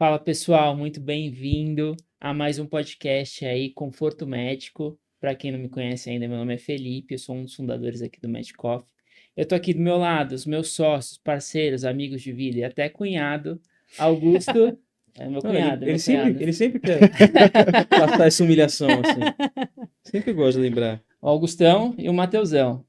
Fala pessoal, muito bem-vindo a mais um podcast aí, Conforto Médico. Para quem não me conhece ainda, meu nome é Felipe, eu sou um dos fundadores aqui do Medcoff. Eu tô aqui do meu lado, os meus sócios, parceiros, amigos de vida e até cunhado, Augusto. É meu Não, cunhado, é ele meu sempre, cunhado. ele sempre quer passar essa humilhação, assim. Sempre gosta de lembrar. O Augustão e o Mateusão.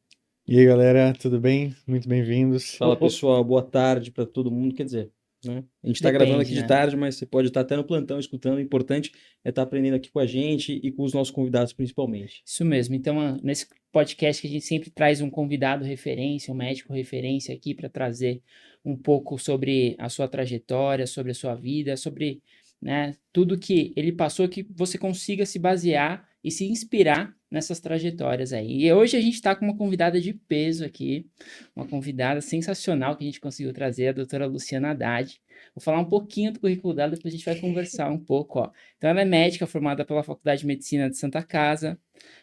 E aí, galera, tudo bem? Muito bem-vindos. Fala, Ô, pessoal, boa tarde para todo mundo. Quer dizer, né? A gente tá gravando aqui depende, de né? tarde, mas você pode estar até no plantão escutando. O importante é estar aprendendo aqui com a gente e com os nossos convidados, principalmente. Isso mesmo. Então, nesse podcast que a gente sempre traz um convidado referência, um médico referência aqui para trazer um pouco sobre a sua trajetória, sobre a sua vida, sobre, né, tudo que ele passou, que você consiga se basear e se inspirar nessas trajetórias aí. E hoje a gente está com uma convidada de peso aqui, uma convidada sensacional que a gente conseguiu trazer, a doutora Luciana Haddad. Vou falar um pouquinho do currículo dela, depois a gente vai conversar um pouco, ó. Então, ela é médica formada pela Faculdade de Medicina de Santa Casa,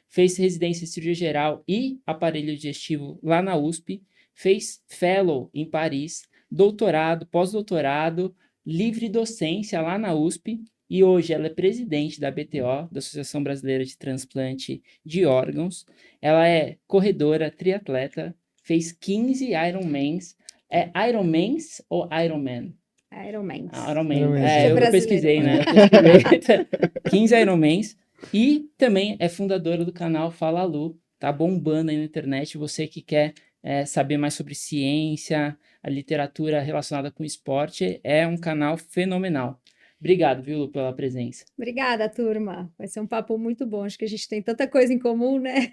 fez residência em cirurgia geral e aparelho digestivo lá na USP, fez fellow em Paris, doutorado, pós-doutorado, livre docência lá na USP, e hoje ela é presidente da BTO, da Associação Brasileira de Transplante de Órgãos. Ela é corredora, triatleta, fez 15 Ironmans. É Ironmans ou Ironman? Ironman. Ironman. Ironman, É, eu Brasileiro. pesquisei, né? Eu pesquisei. 15 Ironmans. E também é fundadora do canal Fala Lu. Tá bombando aí na internet. Você que quer saber mais sobre ciência, a literatura relacionada com esporte, é um canal fenomenal. Obrigado, viu, Lu, pela presença. Obrigada, turma. Vai ser um papo muito bom. Acho que a gente tem tanta coisa em comum, né?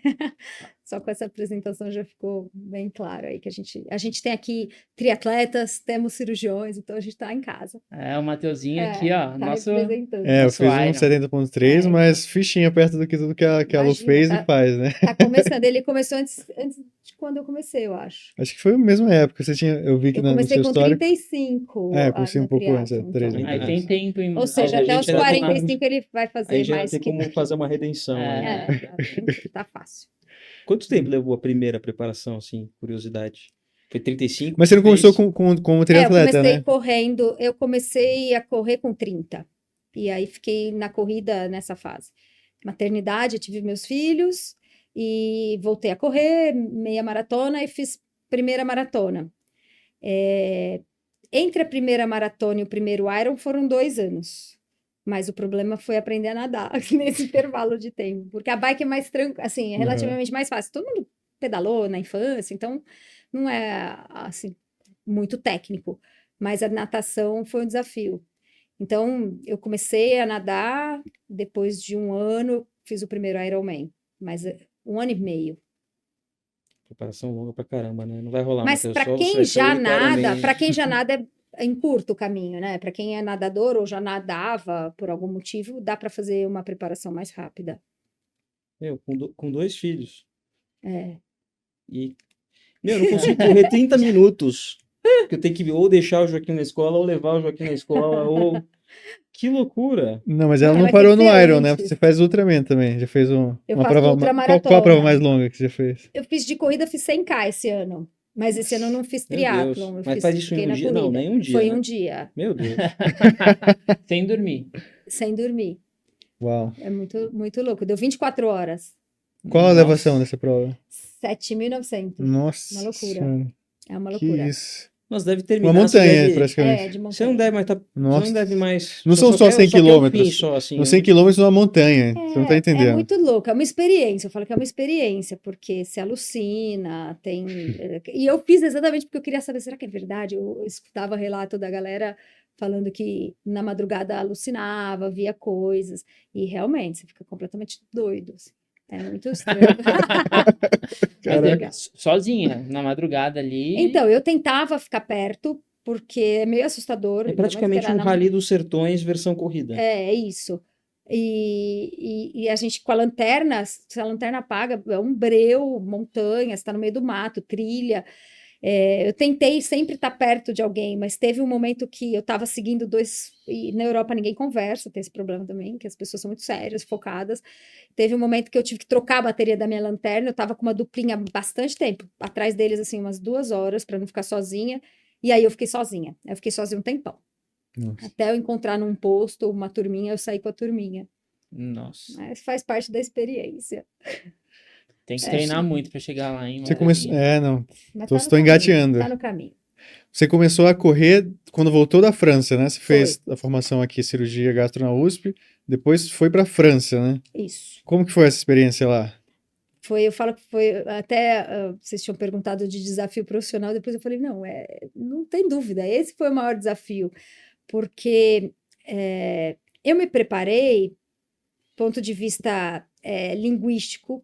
Só com essa apresentação já ficou bem claro aí que a gente tem aqui triatletas, temos cirurgiões, então a gente está em casa. É, o Mateuzinho aqui, ó. Tá Nosso... representando. Eu Nosso fiz um Iron. 70.3, mas fichinha perto do que tudo que a Lu Imagina, fez e faz, né? Tá começando. Ele começou antes de quando eu comecei, eu acho. Acho que foi a mesma época. Eu vi que Eu no comecei seu com histórico. 35 Eu comecei um no pouco antes, triatlon, 13. então. Aí tem tempo. Ou seja, a até gente os ainda tem 45 ele vai A fazer gente ainda mais tem que... como fazer uma redenção, né? Tá fácil. Quanto tempo levou a primeira preparação, assim, curiosidade? Foi 35? Mas você não começou fez? como Eu triatleta, comecei né? correndo, eu comecei a correr com 30. E aí fiquei na corrida nessa fase. Maternidade, tive meus filhos e voltei a correr, meia maratona e fiz primeira maratona. Entre a primeira maratona e o primeiro Iron foram 2 anos. Mas o problema foi aprender a nadar nesse intervalo de tempo. Porque a bike é mais tranquila, assim, é relativamente mais fácil. Todo mundo pedalou na infância, então não é, assim, muito técnico. Mas a natação foi um desafio. Então, eu comecei a nadar, depois de 1 ano, fiz o primeiro Ironman. Mas 1 ano e meio. Preparação longa pra caramba, né? Não vai rolar, Mas Matheus. para Só você quem vai ser o já único nada, Ironman. para quem já nada é em curto o caminho, né? Para quem é nadador ou já nadava por algum motivo, dá para fazer uma preparação mais rápida. Meu, com 2 filhos. É. E, eu não consigo correr 30 minutos. Porque eu tenho que ou deixar o Joaquim na escola, ou levar o Joaquim na escola, ou... Que loucura! Não, mas ela não Mas parou tem no que ser Iron, né? antes. Você faz Ultraman também. Já fez Eu uma faço prova. ultramaratona. Qual a prova mais longa que você já fez? Eu fiz de corrida, fiz 100K esse ano. Mas esse ano eu não fiz Meu Deus. triatlon. Eu Mas faz isso fiquei em um na dia? Não, corrida. nem um dia, Foi né? um dia, Meu Deus. Sem dormir. sem dormir. Uau. É muito, muito louco. Deu 24 horas. Qual a Nossa. elevação dessa prova? 7.900. Nossa Uma loucura. Senhora, É uma que loucura. isso. Mas deve Uma terminar. Você montanha, deve... praticamente. De montanha. Você não deve mais tá... Você Nossa. não deve mais. Não são só quer- 100 quer o quilômetros. fim só, assim, São né? 100 quilômetros numa montanha. Você não tá É entendendo. muito louco, é uma experiência. Eu falo que é uma experiência, porque se alucina, tem. E eu fiz exatamente porque eu queria saber, será que é verdade? Eu escutava relato da galera falando que na madrugada alucinava, via coisas, e realmente você fica completamente doido, assim. É muito estranho. Caraca. Sozinha, na madrugada ali. Então, eu tentava ficar perto, porque é meio assustador. É ainda mais praticamente esperar um na Rally dos Sertões versão corrida. É isso. E a gente com a lanterna, se a lanterna apaga, é um breu, montanha, está no meio do mato, trilha. Eu tentei sempre estar perto de alguém, mas teve um momento que eu estava seguindo 2. E na Europa ninguém conversa, tem esse problema também, que as pessoas são muito sérias, focadas. Teve um momento que eu tive que trocar a bateria da minha lanterna, eu estava com uma duplinha há bastante tempo, atrás deles, assim, umas 2 horas, para não ficar sozinha. E aí eu fiquei sozinha. Eu fiquei sozinha um tempão. Nossa. Até eu encontrar num posto uma turminha, eu saí com a turminha. Nossa, Mas faz parte da experiência. tem que É. treinar muito pra chegar lá, hein, Você começou. Matheus? É, não. Mas Tô, tá no estou caminho, engateando. tá no caminho. Você começou a correr quando voltou da França, né? Você Foi. fez a formação aqui, cirurgia gastro na USP, depois foi pra França, né? Isso. Como que foi essa experiência lá? Eu falo que foi até vocês tinham perguntado de desafio profissional, depois eu falei, não, não tem dúvida, esse foi o maior desafio, porque eu me preparei, ponto de vista linguístico,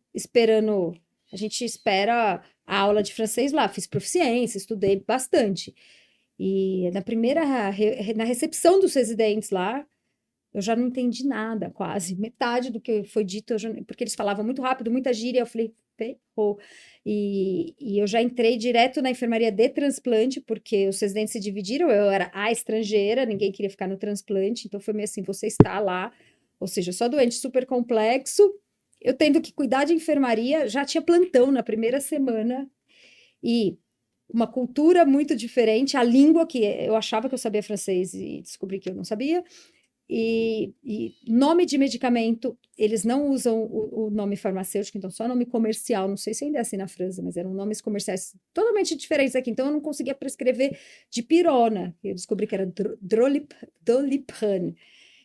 a gente espera a aula de francês lá, fiz proficiência, estudei bastante, e na recepção dos residentes lá, eu já não entendi nada, quase. Metade do que foi dito, porque eles falavam muito rápido, muita gíria, eu falei, ferrou. E eu já entrei direto na enfermaria de transplante, porque os residentes se dividiram, eu era a estrangeira, ninguém queria ficar no transplante, então foi meio assim, você está lá, ou seja, só doente super complexo, eu tendo que cuidar de enfermaria, já tinha plantão na primeira semana, e uma cultura muito diferente, a língua, que eu achava que eu sabia francês e descobri que eu não sabia, e nome de medicamento, eles não usam o nome farmacêutico, então só nome comercial, não sei se ainda é assim na França, mas eram nomes comerciais totalmente diferentes aqui, então eu não conseguia prescrever dipirona, eu descobri que era Doliprane,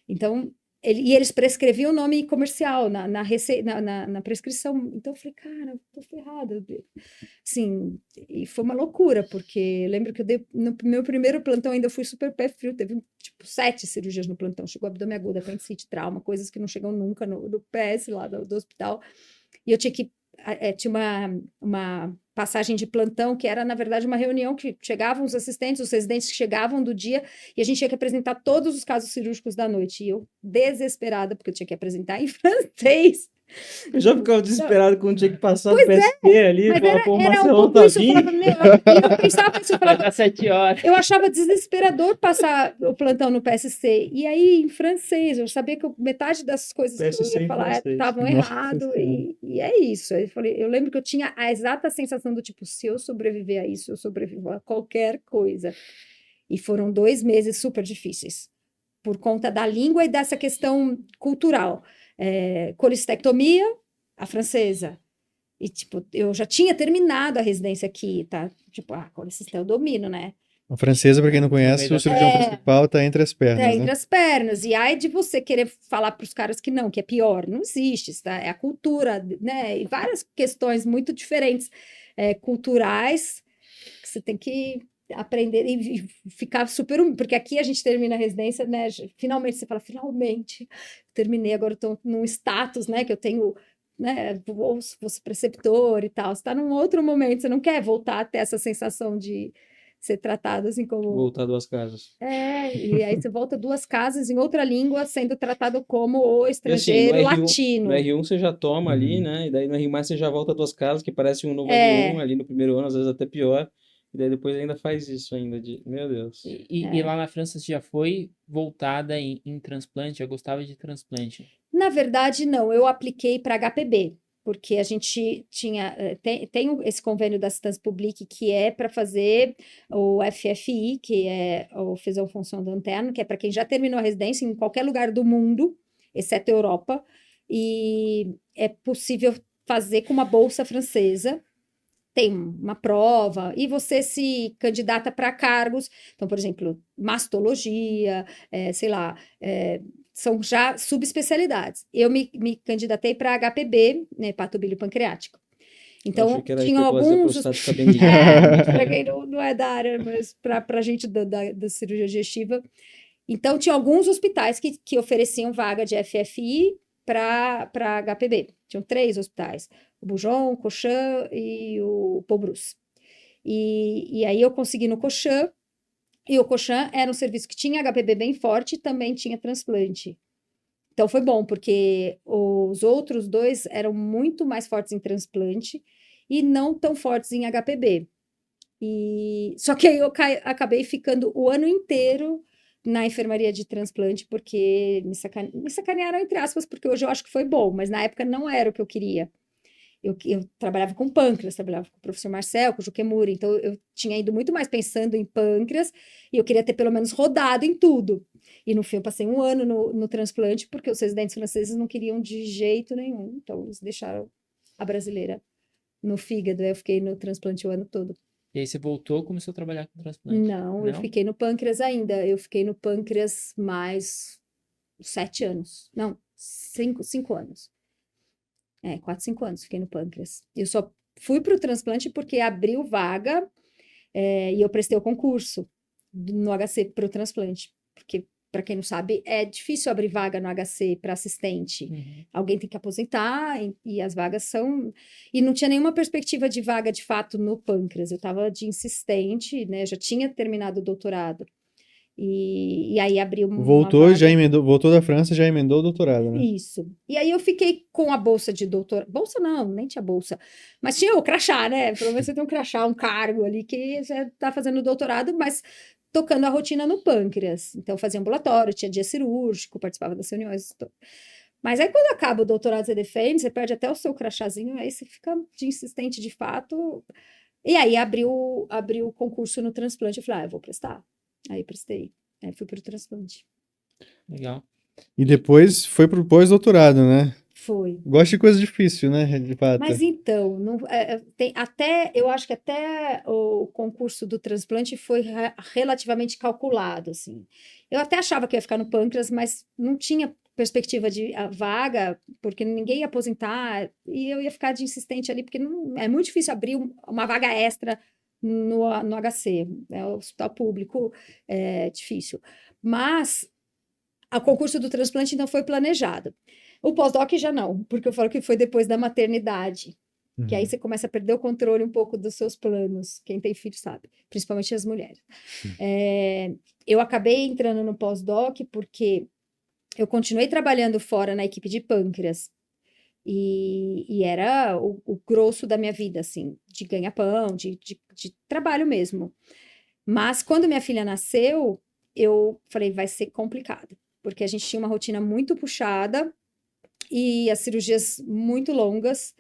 então, eles prescreviam o nome comercial na prescrição, então eu falei, cara, eu tô ferrada, sim, e foi uma loucura, porque eu lembro que no meu primeiro plantão ainda fui super pé frio, teve tipo 7 cirurgias no plantão, chegou abdômen agudo, apendicite, trauma, coisas que não chegam nunca no PS lá do hospital, e eu tinha uma passagem de plantão que era, na verdade, uma reunião que chegavam os assistentes, os residentes que chegavam do dia, e a gente tinha que apresentar todos os casos cirúrgicos da noite, e eu desesperada, porque eu tinha que apresentar em francês. Eu já ficava desesperado quando tinha que passar do PSP ali, Mas falar, pô, o era um Marcelão pouco tá isso, eu vindo. falava, e eu pensava isso, eu Vai falava, dar 7 horas. eu achava desesperador passar o plantão no PSC, e aí em francês, eu sabia que metade das coisas que eu PSC ia em falar francês. estavam Nossa errado, Senhora. e é isso. Eu lembro que eu tinha a exata sensação do tipo, se eu sobreviver a isso, eu sobrevivo a qualquer coisa. E foram 2 meses super difíceis, por conta da língua e dessa questão cultural. Colistectomia, a francesa. E, tipo, eu já tinha terminado a residência aqui, tá? Tipo, colicistectomia eu domino, né? A francesa, pra quem não conhece, meio o da cirurgião perna. principal tá entre as Tá pernas, entre né? as pernas. E aí de você querer falar para os caras que não, que é pior. Não existe, isso tá? É a cultura, né? E várias questões muito diferentes culturais que você tem que aprender e ficar super... Porque aqui a gente termina a residência, né? Finalmente, você fala, finalmente, terminei, agora estou num status, né? Que eu tenho... Né, vou ser preceptor e tal, você está num outro momento, você não quer voltar a ter essa sensação de ser tratado assim como Voltar 2 casas. e aí você volta 2 casas em outra língua, sendo tratado como o E assim, no estrangeiro R1, latino. no R1 você já toma ali, Uhum. né? E daí no R+, você já volta 2 casas, que parece um novo É, R1 ali no primeiro ano, às vezes até pior. E daí depois ainda faz isso ainda de... Meu Deus. E lá na França você já foi voltada em transplante? Já gostava de transplante? Na verdade, não, eu apliquei para HPB, porque a gente tem esse convênio da Assistance Publique que é para fazer o FFI, que é o Faisão Função do Interno, que é para quem já terminou a residência em qualquer lugar do mundo, exceto a Europa, e é possível fazer com uma bolsa francesa. Tem uma prova e você se candidata para cargos. Então, por exemplo, mastologia, sei lá, são já subespecialidades. Eu me candidatei para HPB, né, hepatobilio pancreático. Eu achei Então, que era tinham hiperplasia alguns. prostática benigna. Para quem não é da área, mas para a gente da cirurgia digestiva. Então, tinha alguns hospitais que ofereciam vaga de FFI para HPB. Tinham 3 hospitais: o Bujon, o Cochin e o Pobrus. E aí eu consegui no Cochin, e o Cochin era um serviço que tinha HPB bem forte e também tinha transplante. Então foi bom, porque os outros 2 eram muito mais fortes em transplante e não tão fortes em HPB. Só que aí eu acabei ficando o ano inteiro na enfermaria de transplante, porque me sacanearam, entre aspas, porque hoje eu acho que foi bom, mas na época não era o que eu queria. Eu trabalhava com pâncreas, trabalhava com o professor Marcel, com o Juquemuri, então eu tinha ido muito mais pensando em pâncreas e eu queria ter pelo menos rodado em tudo. E no fim eu passei 1 ano no transplante porque os residentes franceses não queriam de jeito nenhum, então eles deixaram a brasileira no fígado, aí eu fiquei no transplante o ano todo. E aí você voltou e começou a trabalhar com transplante? Não, eu fiquei no pâncreas ainda, eu fiquei no pâncreas mais 7 anos, não, 5 anos. 4, 5 anos fiquei no pâncreas. Eu só fui para o transplante porque abriu vaga e eu prestei o concurso no HC para o transplante. Porque, para quem não sabe, é difícil abrir vaga no HC para assistente. Uhum. Alguém tem que aposentar e as vagas são... E não tinha nenhuma perspectiva de vaga, de fato, no pâncreas. Eu estava de insistente, né? Já tinha terminado o doutorado. E aí abriu uma Voltou, vaga. já emendou, voltou da França, já emendou o doutorado, né? Isso. E aí eu fiquei com a bolsa de doutor. Bolsa não, nem tinha bolsa. Mas tinha o crachá, né? Pelo menos você tem um crachá, um cargo ali que você está fazendo doutorado, mas tocando a rotina no pâncreas. Então fazia ambulatório, tinha dia cirúrgico, participava das reuniões. Mas aí quando acaba o doutorado, você defende, você perde até o seu crachazinho, aí você fica de insistente de fato. E aí abriu o concurso no transplante. Eu falei, eu vou prestar. Aí prestei. Aí fui para o transplante. Legal. E depois foi pro pós-doutorado, né? Foi. Gosto de coisa difícil, né? De fato. Mas então, eu acho que até o concurso do transplante foi relativamente calculado, assim. Eu até achava que ia ficar no pâncreas, mas não tinha perspectiva de vaga, porque ninguém ia aposentar, e eu ia ficar de insistente ali, porque é muito difícil abrir uma vaga extra no HC, né? O hospital público é difícil. Mas o concurso do transplante não foi planejado. O pós-doc já não, porque eu falo que foi depois da maternidade, que aí você começa a perder o controle um pouco dos seus planos. Quem tem filho sabe, principalmente as mulheres. Eu acabei entrando no pós-doc porque eu continuei trabalhando fora na equipe de pâncreas, e era o grosso da minha vida, assim, de ganha-pão, de trabalho mesmo. Mas quando minha filha nasceu, eu falei, vai ser complicado, porque a gente tinha uma rotina muito puxada e as cirurgias muito longas.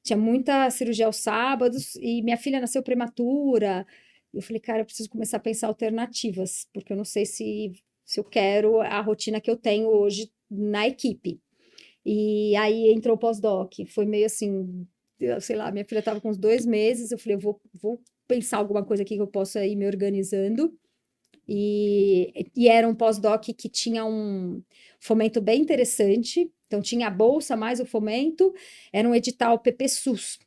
Tinha muita cirurgia aos sábados e minha filha nasceu prematura. Eu falei, cara, eu preciso começar a pensar alternativas, porque eu não sei se eu quero a rotina que eu tenho hoje na equipe. E aí entrou o pós-doc. Foi meio assim, sei lá, minha filha estava com uns 2 meses. Eu falei, eu vou pensar alguma coisa aqui que eu possa ir me organizando. E era um pós-doc que tinha um fomento bem interessante. Então, tinha a bolsa mais o fomento, era um edital PP-SUS.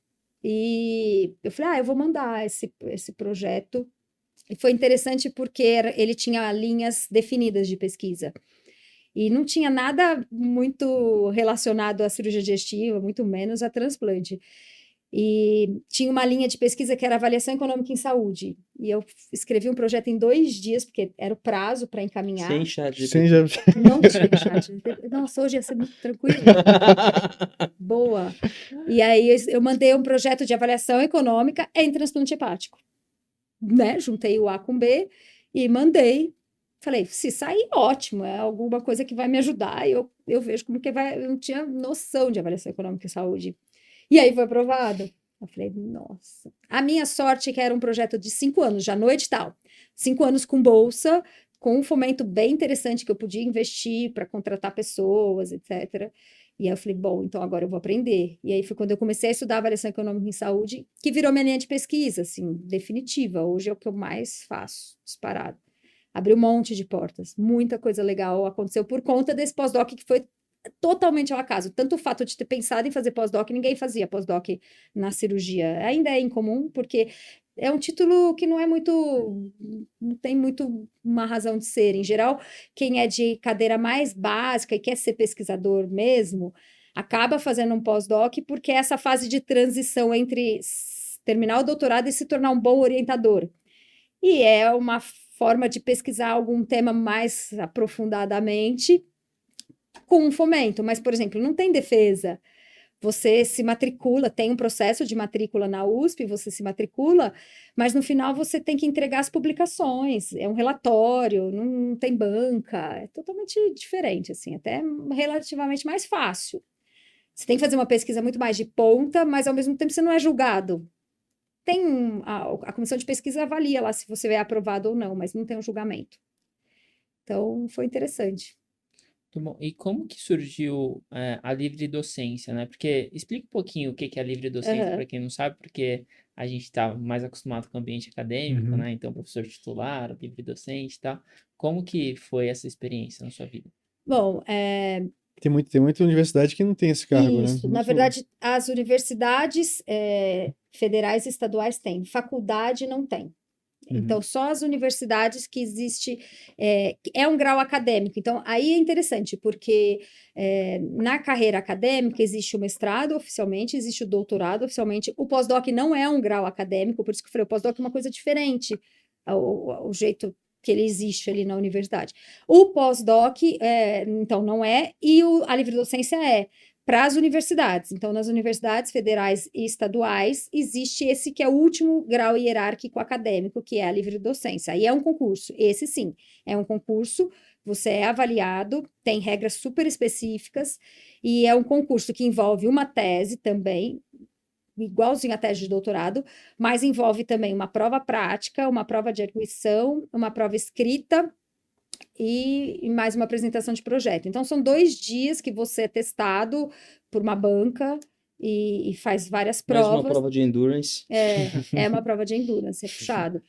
E eu falei, eu vou mandar esse projeto. E foi interessante porque ele tinha linhas definidas de pesquisa. E não tinha nada muito relacionado à cirurgia digestiva, muito menos a transplante. E tinha uma linha de pesquisa que era avaliação econômica em saúde. E eu escrevi um projeto em 2 dias, porque era o prazo para encaminhar. Sem chat de Sem já... Não tinha chat. Nossa, hoje ia ser muito tranquilo. Boa. E aí eu mandei um projeto de avaliação econômica em transplante hepático. Né? Juntei o A com B e mandei. Falei, se sair, ótimo, é alguma coisa que vai me ajudar. Eu vejo como que vai. Eu não tinha noção de avaliação econômica em saúde. E aí foi aprovado. Eu falei, nossa. A minha sorte é que era um projeto de 5 anos, já no edital. 5 anos com bolsa, com um fomento bem interessante que eu podia investir para contratar pessoas, etc. E aí eu falei, bom, então agora eu vou aprender. E aí foi quando eu comecei a estudar avaliação econômica em saúde, que virou minha linha de pesquisa, assim, definitiva. Hoje é o que eu mais faço, disparado. Abriu um monte de portas. Muita coisa legal aconteceu por conta desse pós-doc que foi totalmente ao acaso. Tanto o fato de ter pensado em fazer pós-doc, ninguém fazia pós-doc na cirurgia. Ainda é incomum, porque é um título que não é muito, não tem muito uma razão de ser. Em geral, quem é de cadeira mais básica e quer ser pesquisador mesmo, acaba fazendo um pós-doc porque é essa fase de transição entre terminar o doutorado e se tornar um bom orientador. E é uma forma de pesquisar algum tema mais aprofundadamente com um fomento, mas, por exemplo, não tem defesa. Você se matricula, tem um processo de matrícula na USP, você se matricula, mas no final você tem que entregar as publicações, é um relatório, não tem banca, é totalmente diferente, assim, até relativamente mais fácil. Você tem que fazer uma pesquisa muito mais de ponta, mas ao mesmo tempo você não é julgado. A comissão de pesquisa avalia lá se você é aprovado ou não, mas não tem um julgamento. Então, foi interessante. Muito bom. E como que surgiu a livre docência, né? Porque explica um pouquinho o que que é a livre docência para quem não sabe, porque a gente está mais acostumado com o ambiente acadêmico, Uhum. né? Então, professor titular, livre docente e tal. Como que foi essa experiência na sua vida? Bom, Tem muita universidade que não tem esse cargo, né? isso. Na Muito- verdade, as universidades federais e estaduais têm, faculdade não tem. Então, só as universidades que existe, é um grau acadêmico. Então, aí é interessante, porque na carreira acadêmica existe o mestrado oficialmente, existe o doutorado oficialmente. O pós-doc não é um grau acadêmico, por isso que eu falei, o pós-doc é uma coisa diferente, o jeito que ele existe ali na universidade. O pós-doc, então, não é, e a livre docência é para as universidades. Então, nas universidades federais e estaduais, existe esse que é o último grau hierárquico acadêmico, que é a livre docência. Aí é um concurso, esse sim, é um concurso, você é avaliado, tem regras super específicas, e é um concurso que envolve uma tese também, igualzinho a tese de doutorado, mas envolve também uma prova prática, uma prova de arguição, uma prova escrita, e mais uma apresentação de projeto. Então, são 2 dias que você é testado por uma banca e faz várias Mais uma provas. prova de endurance. É uma prova de endurance, é puxado.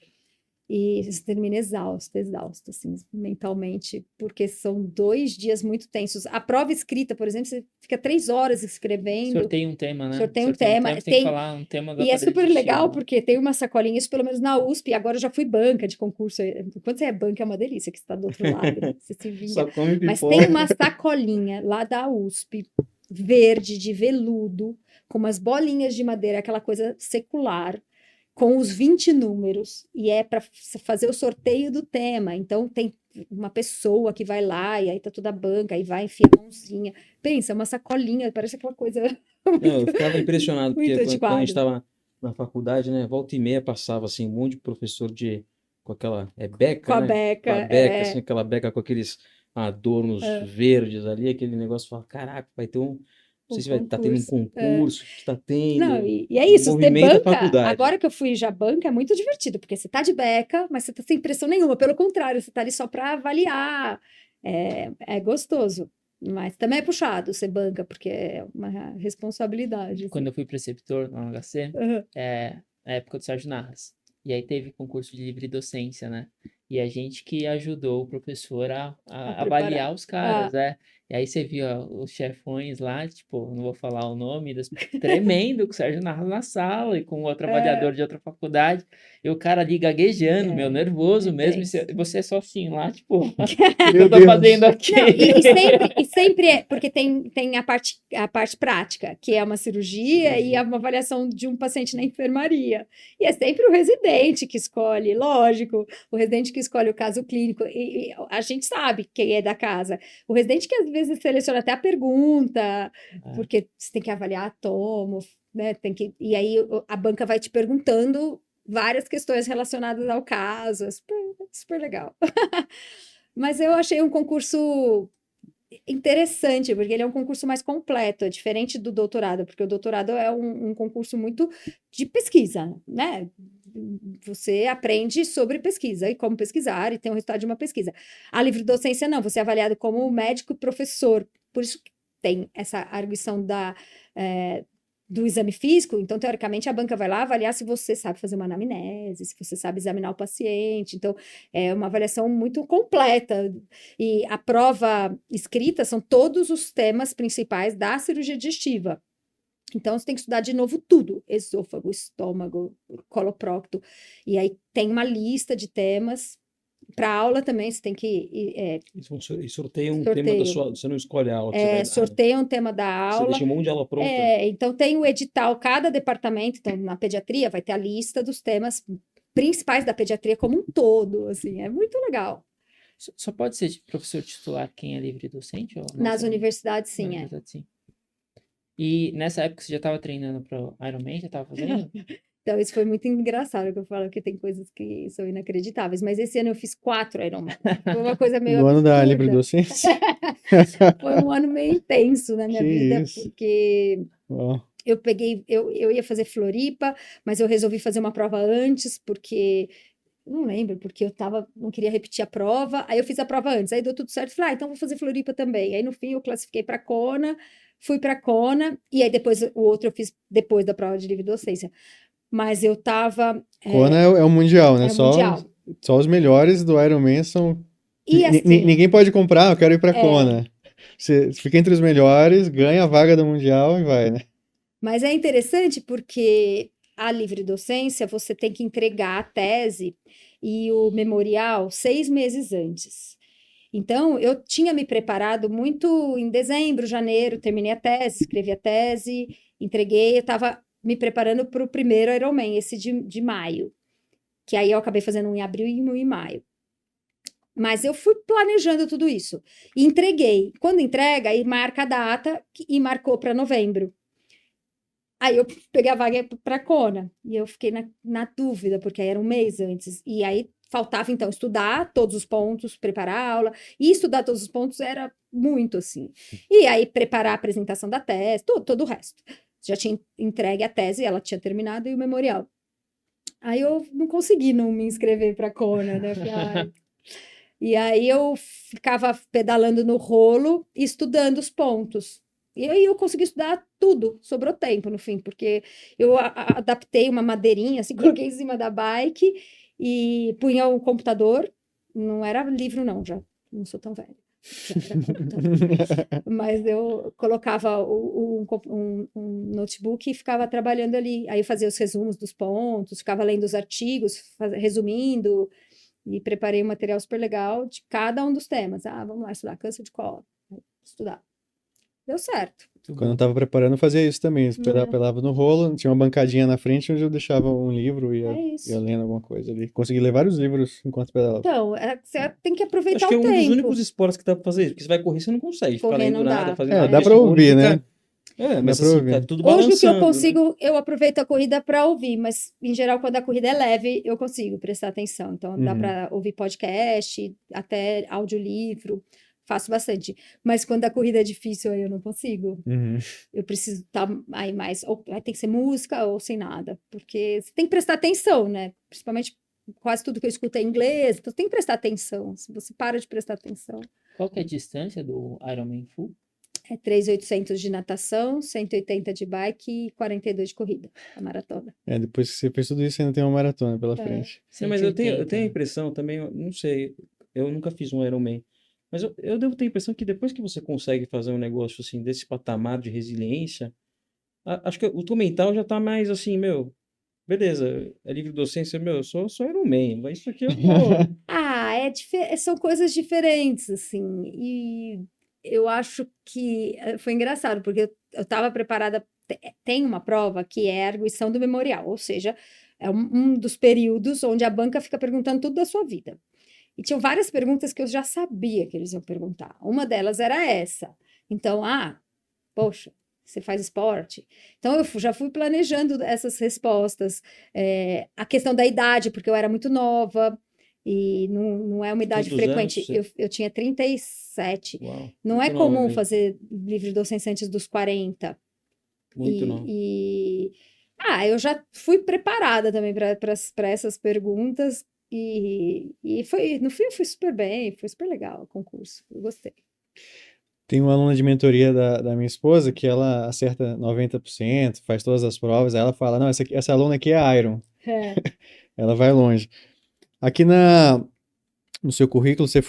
E você termina exausto, assim, mentalmente, porque são 2 dias muito tensos. A prova escrita, por exemplo, você fica 3 horas escrevendo. Sorteia um tema, né? Sorteia um Sorteia tema, tem que tem- falar um tema da E é parede super de legal estilo. porque tem uma sacolinha, isso pelo menos na USP, agora eu já fui banca de concurso. Quando você é banca é uma delícia, que você está do outro lado, né? Você se vinga. Só come Mas pipoca. tem uma sacolinha lá da USP, verde, de veludo, com umas bolinhas de madeira, aquela coisa secular, com os 20 números, e é para fazer o sorteio do tema. Então, tem uma pessoa que vai lá, e aí tá toda a banca, aí vai enfiar a mãozinha. Pensa, uma sacolinha, parece aquela coisa Não, eu ficava impressionado, porque muito quando a gente antiquada. estava na faculdade, né, volta e meia passava assim, um monte de professor com aquela, beca, Com a né? beca, Com a beca, assim, aquela beca com aqueles adornos verdes ali, aquele negócio, fala, caraca, vai ter não sei o se vai estar tendo um concurso. concurso, que está Não, tendo, e é isso, ser movimenta a banca, faculdade. agora que eu fui já banca, é muito divertido, porque você tá de beca, mas você tá sem pressão nenhuma, pelo contrário, você tá ali só para avaliar, é gostoso, mas também é puxado ser banca, porque é uma responsabilidade, assim. Quando eu fui preceptor na HC, Aham. a época do Sérgio Narras. E aí teve concurso de livre docência, né? E a gente que ajudou o professor a A avaliar preparar. os caras, E aí você viu os chefões lá, tipo, não vou falar o nome, tremendo com o Sérgio Narras na sala e com outro avaliador de outra faculdade. E o cara ali gaguejando, meu, nervoso mesmo. E você só assim lá, tipo, o que Meu eu tô Deus. fazendo aqui? Não, e sempre é, porque tem a parte prática, que é uma cirurgia e uma avaliação de um paciente na enfermaria. E é sempre o residente que escolhe, lógico, o residente que escolhe o caso clínico. E a gente sabe quem é da casa. O residente que às vezes seleciona até a pergunta, porque você tem que avaliar tomo, né? E aí a banca vai te perguntando várias questões relacionadas ao caso. É super, super legal. Mas eu achei um concurso interessante, porque ele é um concurso mais completo, é diferente do doutorado, porque o doutorado é um concurso muito de pesquisa, né? Você aprende sobre pesquisa e como pesquisar, e tem o resultado de uma pesquisa. A livre docência, não, você é avaliado como médico e professor, por isso que tem essa arguição do exame físico, então, teoricamente, a banca vai lá avaliar se você sabe fazer uma anamnese, se você sabe examinar o paciente. Então, é uma avaliação muito completa. E a prova escrita são todos os temas principais da cirurgia digestiva. Então, você tem que estudar de novo tudo: esôfago, estômago, coloprocto. E aí tem uma lista de temas. Para aula também, você tem que E sorteia um tema da sua, você não escolhe a aula que você vai dar, né? sorteia um tema da Você aula. deixa um monte de aula pronta. Então, tem o edital, cada departamento, então, na pediatria, vai ter a lista dos temas principais da pediatria como um todo, assim, é muito legal. Só pode ser professor titular quem é livre docente? Ou não Nas sabe? universidades, Na sim, universidade, sim. E nessa época você já estava treinando para o Ironman? Já estava fazendo? Então, isso foi muito engraçado, que eu falo que tem coisas que são inacreditáveis. Mas esse ano eu fiz 4 Ironman. Foi uma coisa meio No ano da livre absurda. docência? Foi um ano meio intenso na minha Que vida, isso. porque Ó, eu ia fazer Floripa, mas eu resolvi fazer uma prova antes, porque não lembro, porque não queria repetir a prova. Aí eu fiz a prova antes, aí deu tudo certo. Falei, então vou fazer Floripa também. Aí no fim eu classifiquei para Kona, fui para Kona, e aí depois o outro eu fiz depois da prova de livre docência. Mas eu tava. Kona é o mundial, né? Era mundial. Só os melhores do Ironman são. E assim, Ninguém pode comprar, eu quero ir pra é, Kona. Você fica entre os melhores, ganha a vaga do mundial e vai, né? mas é interessante porque a livre docência você tem que entregar a tese e o memorial 6 meses antes. Então, eu tinha me preparado muito em dezembro, janeiro, terminei a tese, escrevi a tese, entreguei, eu estava me preparando para o primeiro Ironman, esse de maio, que aí eu acabei fazendo um em abril e um em maio. Mas eu fui planejando tudo isso e entreguei. Quando entrega, aí marca a data e marcou para novembro. Aí eu peguei a vaga para Kona e eu fiquei na dúvida, porque aí era um mês antes. E aí faltava, então, estudar todos os pontos, preparar a aula. E estudar todos os pontos era muito assim. E aí preparar a apresentação da tese, todo o resto. Já tinha entregue a tese, ela tinha terminado e o memorial. Aí eu não consegui não me inscrever para Kona, né? Falei, ai. E aí eu ficava pedalando no rolo e estudando os pontos. E aí eu consegui estudar tudo, sobrou tempo no fim, porque eu adaptei uma madeirinha, assim, coloquei em cima da bike e punha o computador. Não era livro, não, já não sou tão velha. Já era computador. Mas eu colocava um notebook e ficava trabalhando ali. Aí eu fazia os resumos dos pontos, ficava lendo os artigos, resumindo. E preparei um material super legal de cada um dos temas. Ah, vamos lá estudar câncer de colo. Estudar. Deu certo. Quando eu tava preparando, eu fazia isso também. Eu É. pedalava no rolo, tinha uma bancadinha na frente onde eu deixava um livro e É ia isso. lendo alguma coisa ali. Consegui ler vários livros enquanto pedalava. Então, você tem que aproveitar Acho que é o um dos tempo. únicos esportes que dá pra fazer isso, porque você vai correr, você não consegue ficar Correr lendo não nada, dá. fazendo É, nada, dá porque pra seu olho ouvir, fica- né? É, mas Dá pra assim, ouvir. tá tudo Hoje o que eu balançando, né? consigo, eu aproveito a corrida para ouvir, mas em geral, quando a corrida é leve, eu consigo prestar atenção. Então, dá Uhum. para ouvir podcast, até audiolivro, faço bastante. Mas quando a corrida é difícil, aí eu não consigo. Uhum. Eu preciso estar aí mais, ou vai ter que ser música ou sem nada, porque você tem que prestar atenção, né? Principalmente quase tudo que eu escuto é inglês, então tem que prestar atenção. Se você para de prestar atenção, Qual que é a distância do Ironman Full? é 3.800 de natação, 180 de bike e 42 de corrida, a maratona. É, depois que você fez tudo isso, ainda tem uma maratona pela É. frente. Não, mas eu tenho a 180. impressão também, eu não sei, eu nunca fiz um Ironman, mas eu devo ter a impressão que depois que você consegue fazer um negócio assim, desse patamar de resiliência, acho que o teu mental já tá mais assim, meu, beleza, é livre docência, meu, eu sou Ironman, mas isso aqui eu tô... Ah, são coisas diferentes, assim, e eu acho que foi engraçado, porque eu estava preparada, tem uma prova que é a arguição do memorial, ou seja, é um dos períodos onde a banca fica perguntando tudo da sua vida. E tinham várias perguntas que eu já sabia que eles iam perguntar. Uma delas era essa. Então, poxa, você faz esporte? Então, eu já fui planejando essas respostas. A questão da idade, porque eu era muito nova e não é uma idade Quantos frequente. anos Eu tinha 37. Uau, Não é muito nova comum mesmo, fazer livre docência antes dos 40. muito nova. Eu já fui preparada também para essas perguntas. E foi, no fim, eu fui super bem, foi super legal o concurso. Eu gostei. Tem uma aluna de mentoria da minha esposa que ela acerta 90%, faz todas as provas, aí ela fala, não, essa aluna aqui é Iron, É. ela vai longe. Aqui no seu currículo você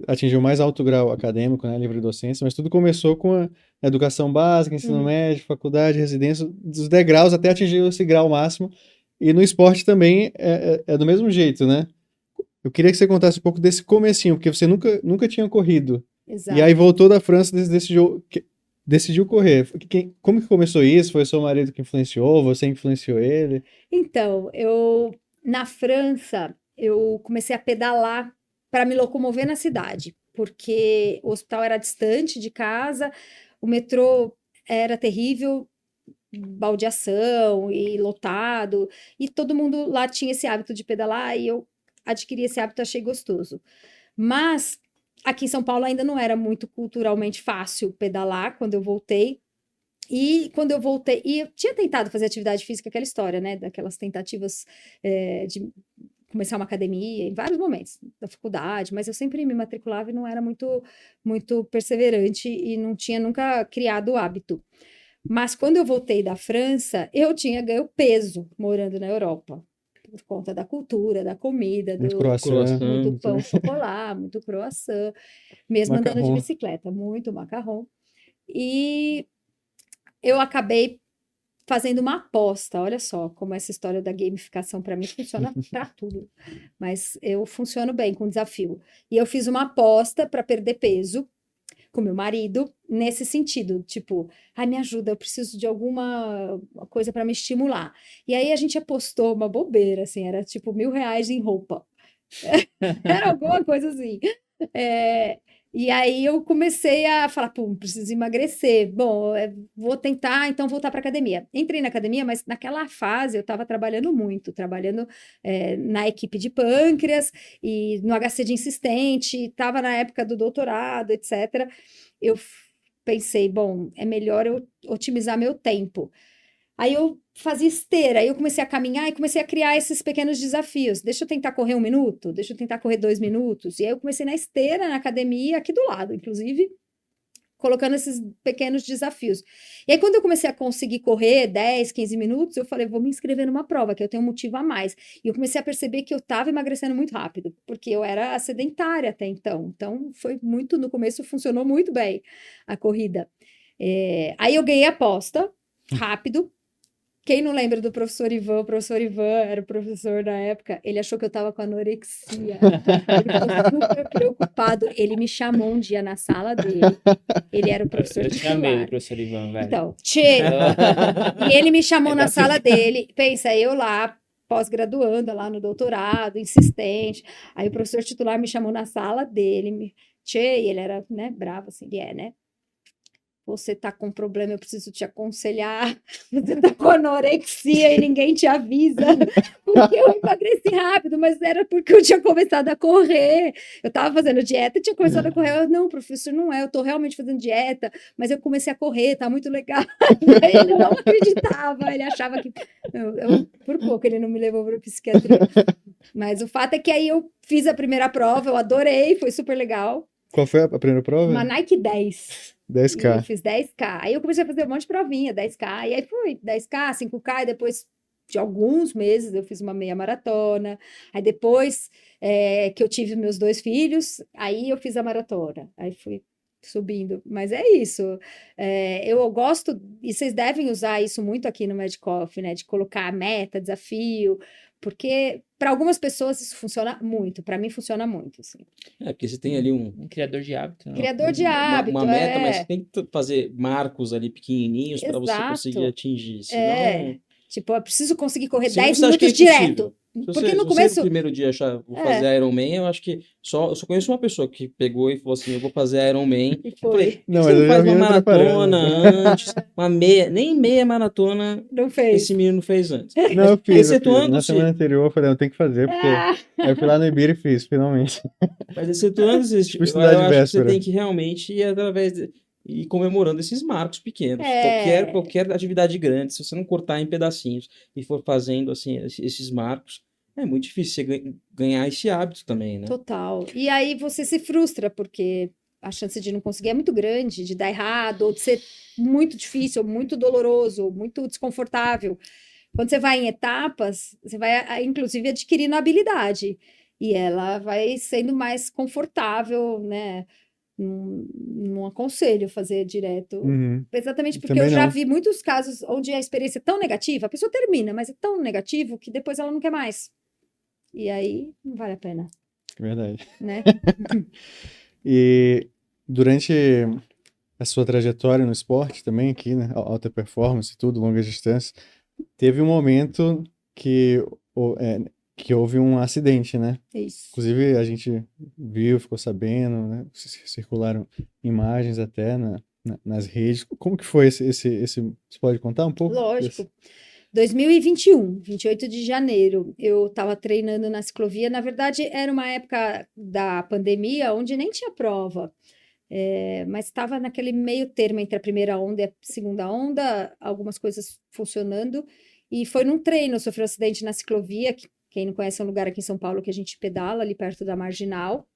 atingiu o mais alto grau acadêmico, né, livre docência, mas tudo começou com a educação básica, ensino médio, faculdade, residência, dos degraus até atingir esse grau máximo, e no esporte também é do mesmo jeito, né? Eu queria que você contasse um pouco desse comecinho, porque você nunca tinha corrido. Exato. E aí voltou da França, decidiu correr. Como que começou isso? Foi seu marido que influenciou? Você influenciou ele? Então, na França, eu comecei a pedalar para me locomover na cidade, porque o hospital era distante de casa, o metrô era terrível, baldeação e lotado, e todo mundo lá tinha esse hábito de pedalar, e eu adquiri esse hábito, achei gostoso. Mas aqui em São Paulo ainda não era muito culturalmente fácil pedalar quando eu voltei. E quando eu voltei, e eu tinha tentado fazer atividade física, aquela história, né? Daquelas tentativas de começar uma academia, em vários momentos da faculdade, mas eu sempre me matriculava e não era muito perseverante e não tinha nunca criado o hábito. Mas quando eu voltei da França, eu tinha ganho peso morando na Europa. Por conta da cultura, da comida, Muito do croissant, muito Croissant. pão chocolate, muito croissant, mesmo andando de macarrão. bicicleta, muito macarrão. E eu acabei fazendo uma aposta. Olha só como essa história da gamificação para mim funciona para tudo. Mas eu funciono bem com desafio. E eu fiz uma aposta para perder peso com meu marido nesse sentido, tipo, ai, me ajuda, eu preciso de alguma coisa para me estimular. E aí a gente apostou uma bobeira, assim, era tipo R$ 1.000 em roupa. Era alguma coisa assim. É, e aí eu comecei a falar, pô, preciso emagrecer. Bom, vou tentar então voltar para academia. Entrei na academia, mas naquela fase eu estava trabalhando muito, trabalhando na equipe de pâncreas e no HC de insistente, estava na época do doutorado, etc. Eu pensei, bom, é melhor eu otimizar meu tempo. Aí eu fazia esteira, aí eu comecei a caminhar e comecei a criar esses pequenos desafios. Deixa eu tentar correr 1 minuto, deixa eu tentar correr 2 minutos. E aí eu comecei na esteira, na academia, aqui do lado, inclusive, colocando esses pequenos desafios. E aí, quando eu comecei a conseguir correr 10, 15 minutos, eu falei, vou me inscrever numa prova, que eu tenho um motivo a mais. E eu comecei a perceber que eu estava emagrecendo muito rápido, porque eu era sedentária até então. Então, foi muito, no começo funcionou muito bem a corrida. Aí eu ganhei a aposta, rápido. Quem não lembra do professor Ivan? O professor Ivan era o professor da época. Ele achou que eu estava com anorexia. Ele ficou super preocupado. Ele me chamou um dia na sala dele. Ele era o professor Eu tinha medo do titular. professor Ivan, velho. Então, e ele me chamou na Ainda sala dele. Pensa, eu lá, pós-graduanda, lá no doutorado, insistente. Aí o professor titular me chamou na sala dele. E ele era, né, bravo, assim, ele né? Você tá com problema, eu preciso te aconselhar. Você tá com anorexia e ninguém te avisa. Porque eu emagreci rápido, mas era porque eu tinha começado a correr. Eu tava fazendo dieta e tinha começado a correr. Eu, não, professor, não é. Eu tô realmente fazendo dieta, mas eu comecei a correr, tá muito legal. Aí ele não acreditava, ele achava que. Por pouco ele não me levou para psiquiatria. Mas o fato é que aí eu fiz a primeira prova, eu adorei, foi super legal. Qual foi a primeira prova? Uma Nike 10. E eu 10K. fiz 10K. Aí eu comecei a fazer um monte de provinha, 10K. E aí fui 10K, 5K, e depois de alguns meses eu fiz uma meia maratona. Aí depois que eu tive meus 2 filhos, aí eu fiz a maratona. Aí fui subindo. Mas é isso. Eu gosto, e vocês devem usar isso muito aqui no Mad Coffee, né? De colocar meta, desafio, porque para algumas pessoas isso funciona muito. Para mim funciona muito, assim. Porque você tem ali Um criador de hábito, né? Criador de hábito, uma meta, mas você tem que fazer marcos ali pequenininhos para você conseguir Exato. atingir. Senão, Tipo, eu preciso conseguir correr senão 10 você acha que é minutos impossível. direto. Se Porque você no no começo. primeiro dia achar, vou fazer Iron Man, eu acho que eu só conheço uma pessoa que pegou e falou assim, eu vou fazer Iron Man. E Eu falei, foi. por que Não, você mas não eu já faz uma vinha me preparando. maratona antes, uma meia, nem meia maratona Não fez. esse menino fez antes. Não, eu fiz, eu fiz. Na Excetuando-se, semana anterior eu falei, eu tenho que fazer, porque... Ah, Aí eu fui lá no Ibira e fiz, finalmente. mas excetuando-se, Tipo, eu estudar de acho que você véspera. tem que realmente ir através ir comemorando esses marcos pequenos. É. Qualquer atividade grande, se você não cortar em pedacinhos e for fazendo assim esses marcos, é muito difícil você ganhar esse hábito também, né? total. E aí você se frustra, porque a chance de não conseguir é muito grande, de dar errado, ou de ser muito difícil, ou muito doloroso, ou muito desconfortável. Quando você vai em etapas, você vai, inclusive, adquirindo habilidade. E ela vai sendo mais confortável, né? Não aconselho fazer direto. Uhum. Exatamente porque Também eu já não. vi muitos casos onde a experiência é tão negativa, a pessoa termina, mas é tão negativo que depois ela não quer mais. E aí não vale a pena, Verdade. né? E durante a sua trajetória no esporte também, aqui, né? Alta performance e tudo, longas distâncias, teve um momento que, que houve um acidente, né? Isso. Inclusive a gente viu, ficou sabendo, né? Circularam imagens até, né? nas redes. Como que foi você pode contar um pouco? Lógico. 2021, 28 de janeiro, eu estava treinando na ciclovia. Na verdade, era uma época da pandemia onde nem tinha prova, mas estava naquele meio termo entre a primeira onda e a segunda onda, algumas coisas funcionando. E foi num treino, eu sofri um acidente na ciclovia. Quem não conhece, é um lugar aqui em São Paulo que a gente pedala, ali perto da Marginal.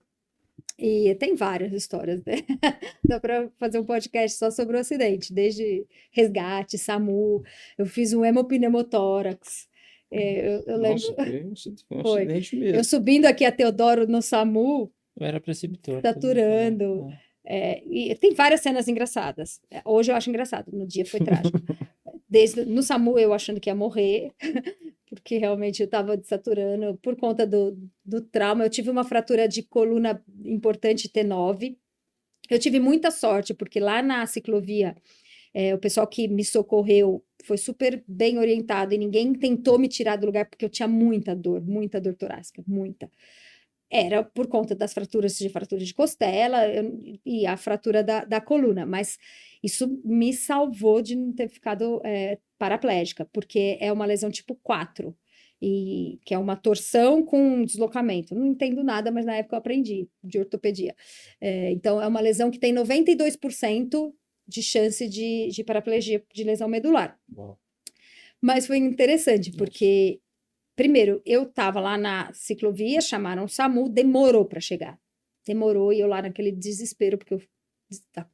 E tem várias histórias, né? Dá para fazer um podcast só sobre o acidente, desde resgate, SAMU. Eu fiz um hemopneumotórax. Eu lembro, Nossa, foi um foi. acidente Eu mesmo. subindo aqui a Teodoro no SAMU, Eu era preceptor. saturando. E tem várias cenas engraçadas. Hoje eu acho engraçado, no dia foi trágico. No SAMU eu achando que ia morrer, porque realmente eu estava desaturando por conta do trauma. Eu tive uma fratura de coluna importante T9. Eu tive muita sorte, porque lá na ciclovia, o pessoal que me socorreu foi super bem orientado e ninguém tentou me tirar do lugar, porque eu tinha muita dor torácica, muita. Era por conta das fratura de costela e a fratura da coluna, mas isso me salvou de não ter ficado paraplégica, porque é uma lesão tipo 4, e que é uma torção com deslocamento. Não entendo nada, mas na época eu aprendi de ortopedia. Então, é uma lesão que tem 92% de chance de paraplegia, de lesão medular. Uau. Mas foi interessante, porque primeiro, eu estava lá na ciclovia, chamaram o SAMU, demorou para chegar. Demorou, e eu lá naquele desespero, porque eu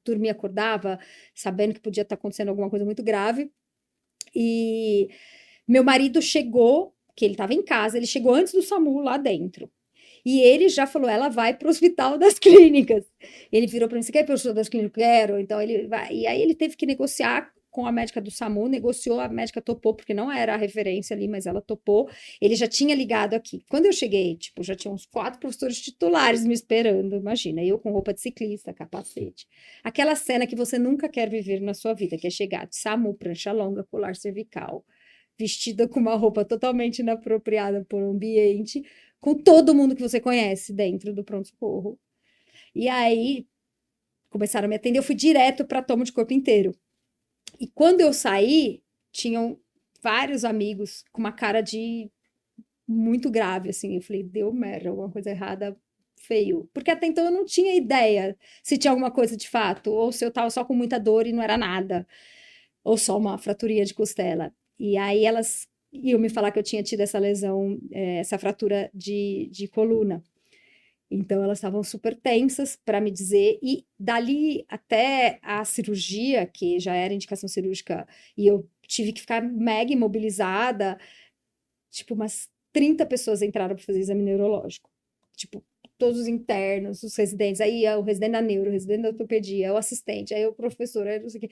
dormia, acordava, sabendo que podia estar acontecendo alguma coisa muito grave. E meu marido chegou, que ele estava em casa, ele chegou antes do SAMU lá dentro. E ele já falou, ela vai para o Hospital das Clínicas. Ele virou para mim, você quer ir para o Hospital das Clínicas? Quero. Então ele vai. E aí ele teve que negociar com a médica do SAMU, negociou, a médica topou, porque não era a referência ali, mas ela topou. Ele já tinha ligado aqui. Quando eu cheguei, tipo, já tinha uns 4 professores titulares me esperando, imagina, eu com roupa de ciclista, capacete. Aquela cena que você nunca quer viver na sua vida, que é chegar de SAMU, prancha longa, colar cervical, vestida com uma roupa totalmente inapropriada por um ambiente, com todo mundo que você conhece dentro do pronto-socorro. E aí, começaram a me atender, eu fui direto para tomo de corpo inteiro. E quando eu saí, tinham vários amigos com uma cara de muito grave, assim. Eu falei, deu merda, alguma coisa errada, feio. Porque até então eu não tinha ideia se tinha alguma coisa de fato, ou se eu tava só com muita dor e não era nada, ou só uma fraturinha de costela. E aí elas iam me falar que eu tinha tido essa lesão, essa fratura de coluna. Então elas estavam super tensas para me dizer, e dali até a cirurgia, que já era indicação cirúrgica, e eu tive que ficar mega imobilizada, tipo, umas 30 pessoas entraram para fazer exame neurológico. Tipo, todos os internos, os residentes, aí o residente da neuro, o residente da ortopedia, o assistente, aí o professor, aí não sei o quê,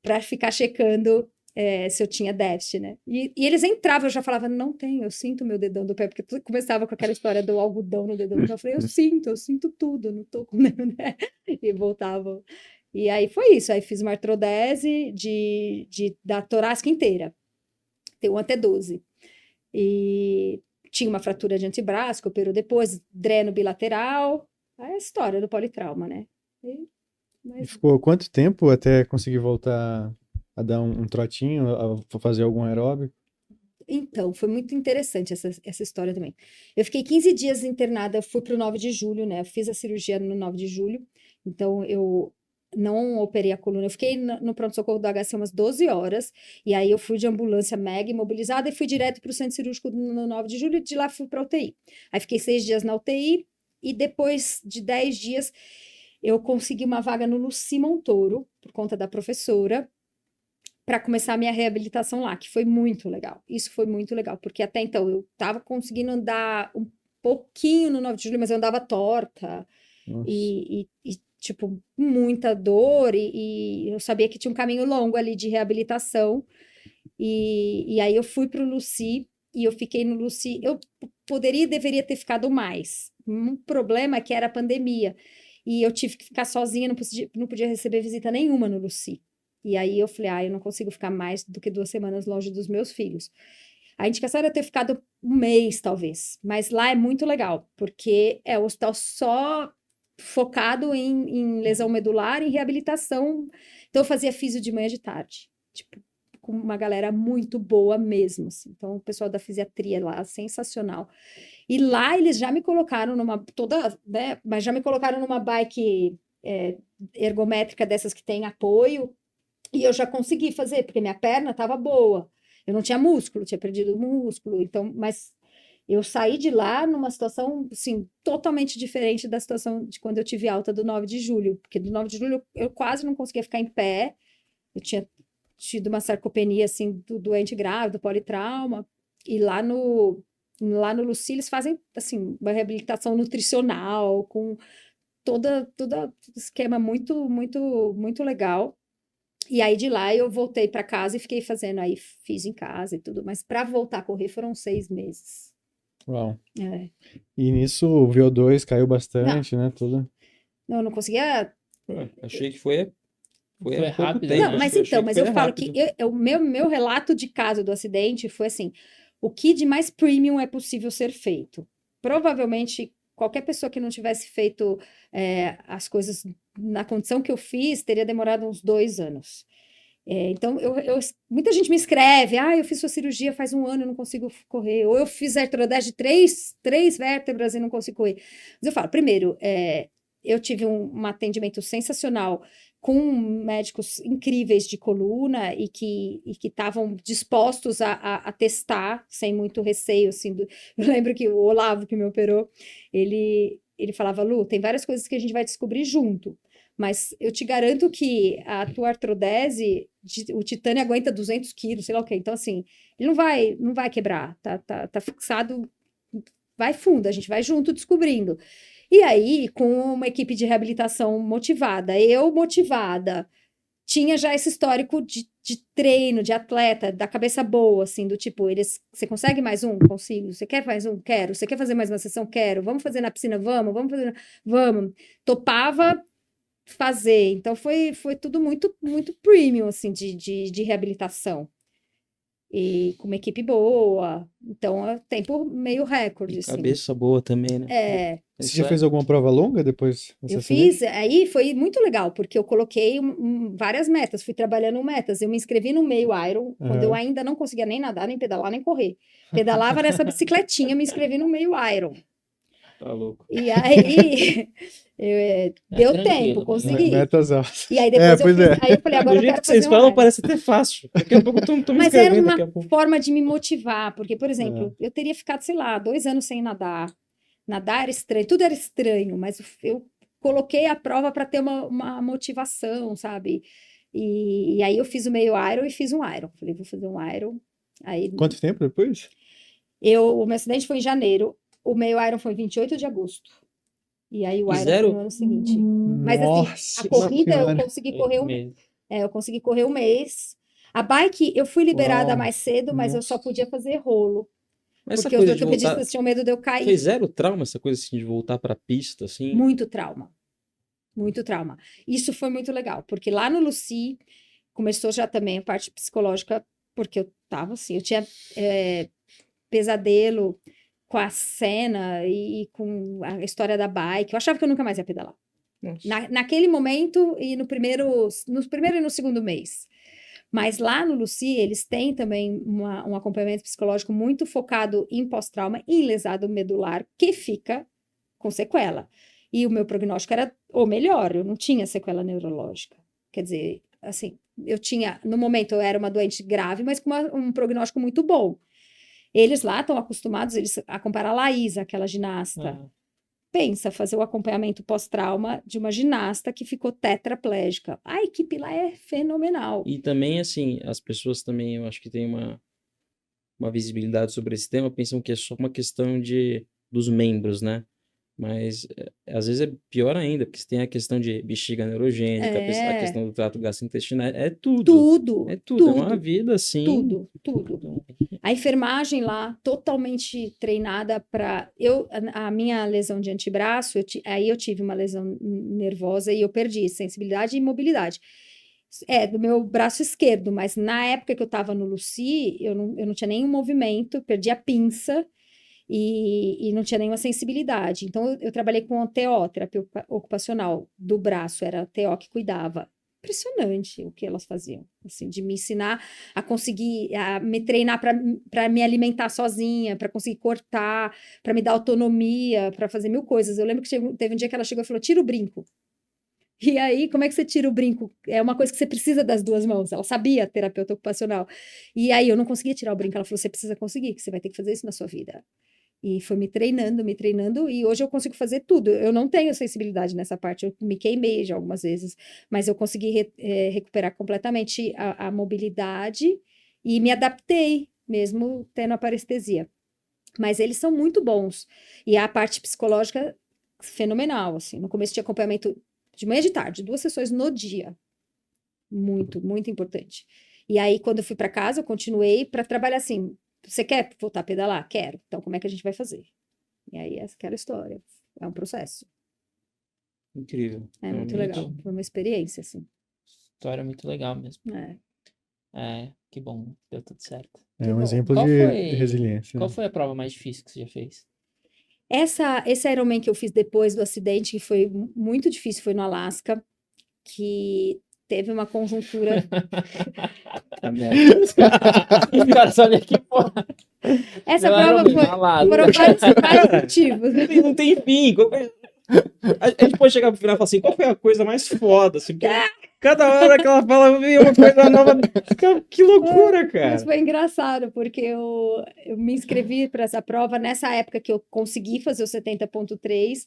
para ficar checando se eu tinha déficit, né? E eles entravam, eu já falava, não tenho, eu sinto meu dedão do pé, porque tudo começava com aquela história do algodão no dedão do pé. Eu falei, eu sinto tudo, não tô com nenhum, né? E voltavam. E aí foi isso, aí fiz uma artrodese da torácica inteira, T1 até 12. E tinha uma fratura de antebraço, que operou depois, dreno bilateral, é a história do politrauma, né? E Mas ficou quanto tempo até conseguir voltar a dar um trotinho, a fazer algum aeróbico? Então, foi muito interessante essa história também. Eu fiquei 15 dias internada, fui para o 9 de julho, né? Eu fiz a cirurgia no 9 de julho, então eu não operei a coluna. Eu fiquei no pronto-socorro do HC umas 12 horas, e aí eu fui de ambulância mega imobilizada e fui direto para o centro cirúrgico no 9 de julho, e de lá fui para a UTI. Aí fiquei 6 dias na UTI, e depois de 10 dias eu consegui uma vaga no Luci Montoro, por conta da professora, para começar a minha reabilitação lá, que foi muito legal. Isso foi muito legal, porque até então eu estava conseguindo andar um pouquinho no 9 de julho, mas eu andava torta Nossa. tipo, muita dor, e eu sabia que tinha um caminho longo ali de reabilitação. E aí eu fui para o Luci, e eu fiquei no Luci. Eu poderia e deveria ter ficado mais. Um problema é que era a pandemia, e eu tive que ficar sozinha, não podia receber visita nenhuma no Luci. E aí eu falei, eu não consigo ficar mais do que 2 semanas longe dos meus filhos. A indicação era ter ficado 1 mês, talvez. Mas lá é muito legal, porque é o hospital só focado em lesão medular, em reabilitação. Então, eu fazia físio de manhã e de tarde. Tipo, com uma galera muito boa mesmo, assim. Então, o pessoal da fisiatria lá, sensacional. E lá eles já me colocaram né? Mas já me colocaram numa bike ergométrica dessas que tem apoio, e eu já consegui fazer, porque minha perna estava boa. Eu não tinha músculo, tinha perdido músculo, então, mas eu saí de lá numa situação, assim, totalmente diferente da situação de quando eu tive alta do 9 de julho, porque do 9 de julho eu quase não conseguia ficar em pé, eu tinha tido uma sarcopenia, assim, do doente grávido, politrauma, e lá no Lucy eles fazem, assim, uma reabilitação nutricional, com todo esquema muito, muito, muito legal. E aí de lá eu voltei para casa e fiquei fazendo, aí fiz em casa e tudo, mas para voltar a correr foram 6 meses. Uau. É. E nisso o VO2 caiu Não, bastante, né? Tudo. não conseguia. Achei que foi há Foi pouco rápido, tempo. né? Não, mas Eu achei então, que mas foi eu falo que rápido. o meu relato de caso do acidente foi assim: o que de mais premium é possível ser feito? Provavelmente qualquer pessoa que não tivesse feito as coisas na condição que eu fiz teria demorado uns 2 anos. Então, muita gente me escreve, eu fiz sua cirurgia faz 1 ano e não consigo correr, ou eu fiz artrodese de três vértebras e não consigo correr. Mas eu falo, primeiro, eu tive um atendimento sensacional com médicos incríveis de coluna e que estavam dispostos a testar sem muito receio, assim, eu lembro que o Olavo, que me operou, ele falava, Lu, tem várias coisas que a gente vai descobrir junto, mas eu te garanto que a tua artrodese, o titânio aguenta 200 quilos, sei lá o quê. Então, assim, ele não vai quebrar, tá fixado, vai fundo, a gente vai junto descobrindo. E aí, com uma equipe de reabilitação motivada, eu motivada, tinha já esse histórico de treino, de atleta, da cabeça boa, assim, do tipo, você consegue mais um? Consigo. Você quer mais um? Quero. Você quer fazer mais uma sessão? Quero. Vamos fazer na piscina? Vamos fazer. Vamos. Topava fazer. Então foi tudo muito, muito premium, assim, de reabilitação. E com uma equipe boa. Então, é tempo meio recorde, E assim. cabeça boa também, né? Você Isso já fez alguma prova longa depois desse Eu acidente? fiz, aí foi muito legal, porque eu coloquei várias metas, fui trabalhando metas. Eu me inscrevi no meio Iron, quando eu Aham. ainda não conseguia nem nadar, nem pedalar, nem correr. Pedalava nessa bicicletinha, me inscrevi no meio Iron. Tá louco. E aí, deu tempo, Tranquilo, bem. consegui. Metas altas. E aí É, depois eu pois fiz, é. aí eu falei, agora Do eu jeito quero que vocês fazer um falam, Iron. parece até fácil. Daqui a pouco eu tô me Mas era inscrevendo daqui uma a pouco. forma de me motivar, porque, por É. exemplo, eu teria ficado, sei lá, 2 anos sem nadar. Nadar era estranho, tudo era estranho, mas eu coloquei a prova para ter uma motivação, sabe? E aí eu fiz o meio Iron e fiz um Iron. Falei, vou fazer um Iron. Aí Quanto tempo depois? o meu acidente foi em janeiro, o meio Iron foi em 28 de agosto. E aí o E Iron foi no zero? ano seguinte. Mas assim, a Nossa corrida eu senhora. consegui correr Mesmo. eu consegui correr 1 mês. A bike eu fui liberada Uau. mais cedo, mas eu só Nossa. podia fazer rolo, Mas essa porque os coisa de voltar. ortopedistas tinham medo de eu Foi cair. zero trauma, essa coisa assim de voltar pra pista, assim? Muito trauma, muito trauma. Isso foi muito legal, porque lá no Lucy começou já também a parte psicológica, porque eu tava assim, eu tinha pesadelo com a cena e com a história da bike. Eu achava que eu nunca mais ia pedalar. Nossa. Naquele momento e no primeiro e no segundo mês. Mas lá no Lucy, eles têm também um acompanhamento psicológico muito focado em pós-trauma, em lesado medular, que fica com sequela. E o meu prognóstico era o melhor, eu não tinha sequela neurológica. Quer dizer, assim, no momento eu era uma doente grave, mas com um prognóstico muito bom. Eles lá estão acostumados a comparar a Laís, aquela ginasta. Ah, Pensa, fazer o acompanhamento pós-trauma de uma ginasta que ficou tetraplégica. A equipe lá é fenomenal. E também, assim, as pessoas também, eu acho que tem uma visibilidade sobre esse tema, pensam que é só uma questão dos membros, né? Mas às vezes é pior ainda, porque você tem a questão de bexiga neurogênica, a questão do trato gastrointestinal, é tudo. Tudo, É tudo, é uma tudo, vida assim. tudo. A enfermagem lá, totalmente treinada para... A minha lesão de antebraço, aí eu tive uma lesão nervosa e eu perdi sensibilidade e mobilidade. Do meu braço esquerdo, mas na época que eu estava no Lucy, eu não tinha nenhum movimento, perdi a pinça, e não tinha nenhuma sensibilidade. Então, eu trabalhei com a TO, terapia ocupacional, do braço, era a TO que cuidava. Impressionante o que elas faziam, assim, de me ensinar a conseguir, a me treinar para me alimentar sozinha, para conseguir cortar, para me dar autonomia, para fazer mil coisas. Eu lembro que teve um dia que ela chegou e falou: tira o brinco. E aí, como é que você tira o brinco? É uma coisa que você precisa das duas mãos. Ela sabia, terapeuta ocupacional. E aí, eu não conseguia tirar o brinco. Ela falou: você precisa conseguir, que você vai ter que fazer isso na sua vida. E foi me treinando, e hoje eu consigo fazer tudo. Eu não tenho sensibilidade nessa parte, eu me queimei já algumas vezes, mas eu consegui recuperar completamente a mobilidade e me adaptei, mesmo tendo a parestesia. Mas eles são muito bons. E a parte psicológica, fenomenal, assim. No começo tinha acompanhamento de manhã e de tarde, 2 sessões no dia. Muito, muito importante. E aí, quando eu fui para casa, eu continuei para trabalhar assim. Você quer voltar a pedalar? Quero. Então, como é que a gente vai fazer? E aí, essa aquela história. É um processo. Incrível. É muito legal. Foi uma experiência, assim. História muito legal mesmo. É. Que bom, deu tudo certo. É um bom. exemplo Qual de foi- resiliência. Qual foi a prova mais difícil que você já fez? Esse Ironman que eu fiz depois do acidente, que foi muito difícil, foi no Alasca, que teve uma conjuntura. Tá merda. Os caras olham aqui, porra. Essa Meu prova Ironman, foi. malado. Foram vários motivos. Não tem fim. A gente pode chegar pro final e falar assim, qual foi a coisa mais foda? Assim, porque cada hora que ela fala, vem uma coisa nova. Que loucura, Mas cara. foi engraçado, porque eu me inscrevi para essa prova nessa época que eu consegui fazer o 70.3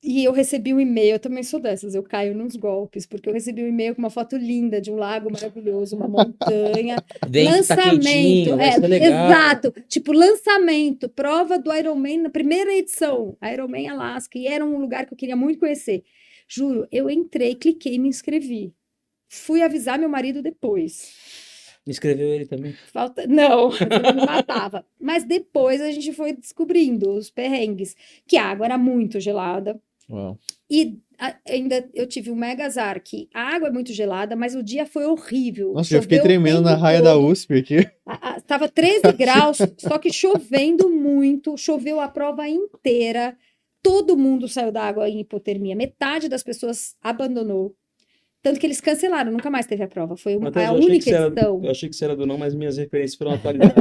e eu recebi um e-mail. Eu também sou dessas, eu caio nos golpes, porque eu recebi um e-mail com uma foto linda de um lago maravilhoso, uma montanha, Vem que tá quentinho, vai ser legal. exato, tipo lançamento, prova do Ironman na primeira edição, Ironman Alaska, e era um lugar que eu queria muito conhecer. Juro, eu entrei, cliquei e me inscrevi. Fui avisar meu marido depois. Escreveu ele também. Não, ele me matava. Mas depois a gente foi descobrindo os perrengues, que a água era muito gelada. Uau. E ainda eu tive um mega azar, que a água é muito gelada, mas o dia foi horrível. Nossa, eu fiquei Choveu o tremendo na tempo raia da todo. USP aqui. Tava 13 graus, só que chovendo muito, choveu a prova inteira. Todo mundo saiu da água em hipotermia. Metade das pessoas abandonou. Tanto que eles cancelaram, nunca mais teve a prova. Foi Matheus, a eu achei única que você era- edição. eu achei que você era do não, mas minhas referências foram atualizadas.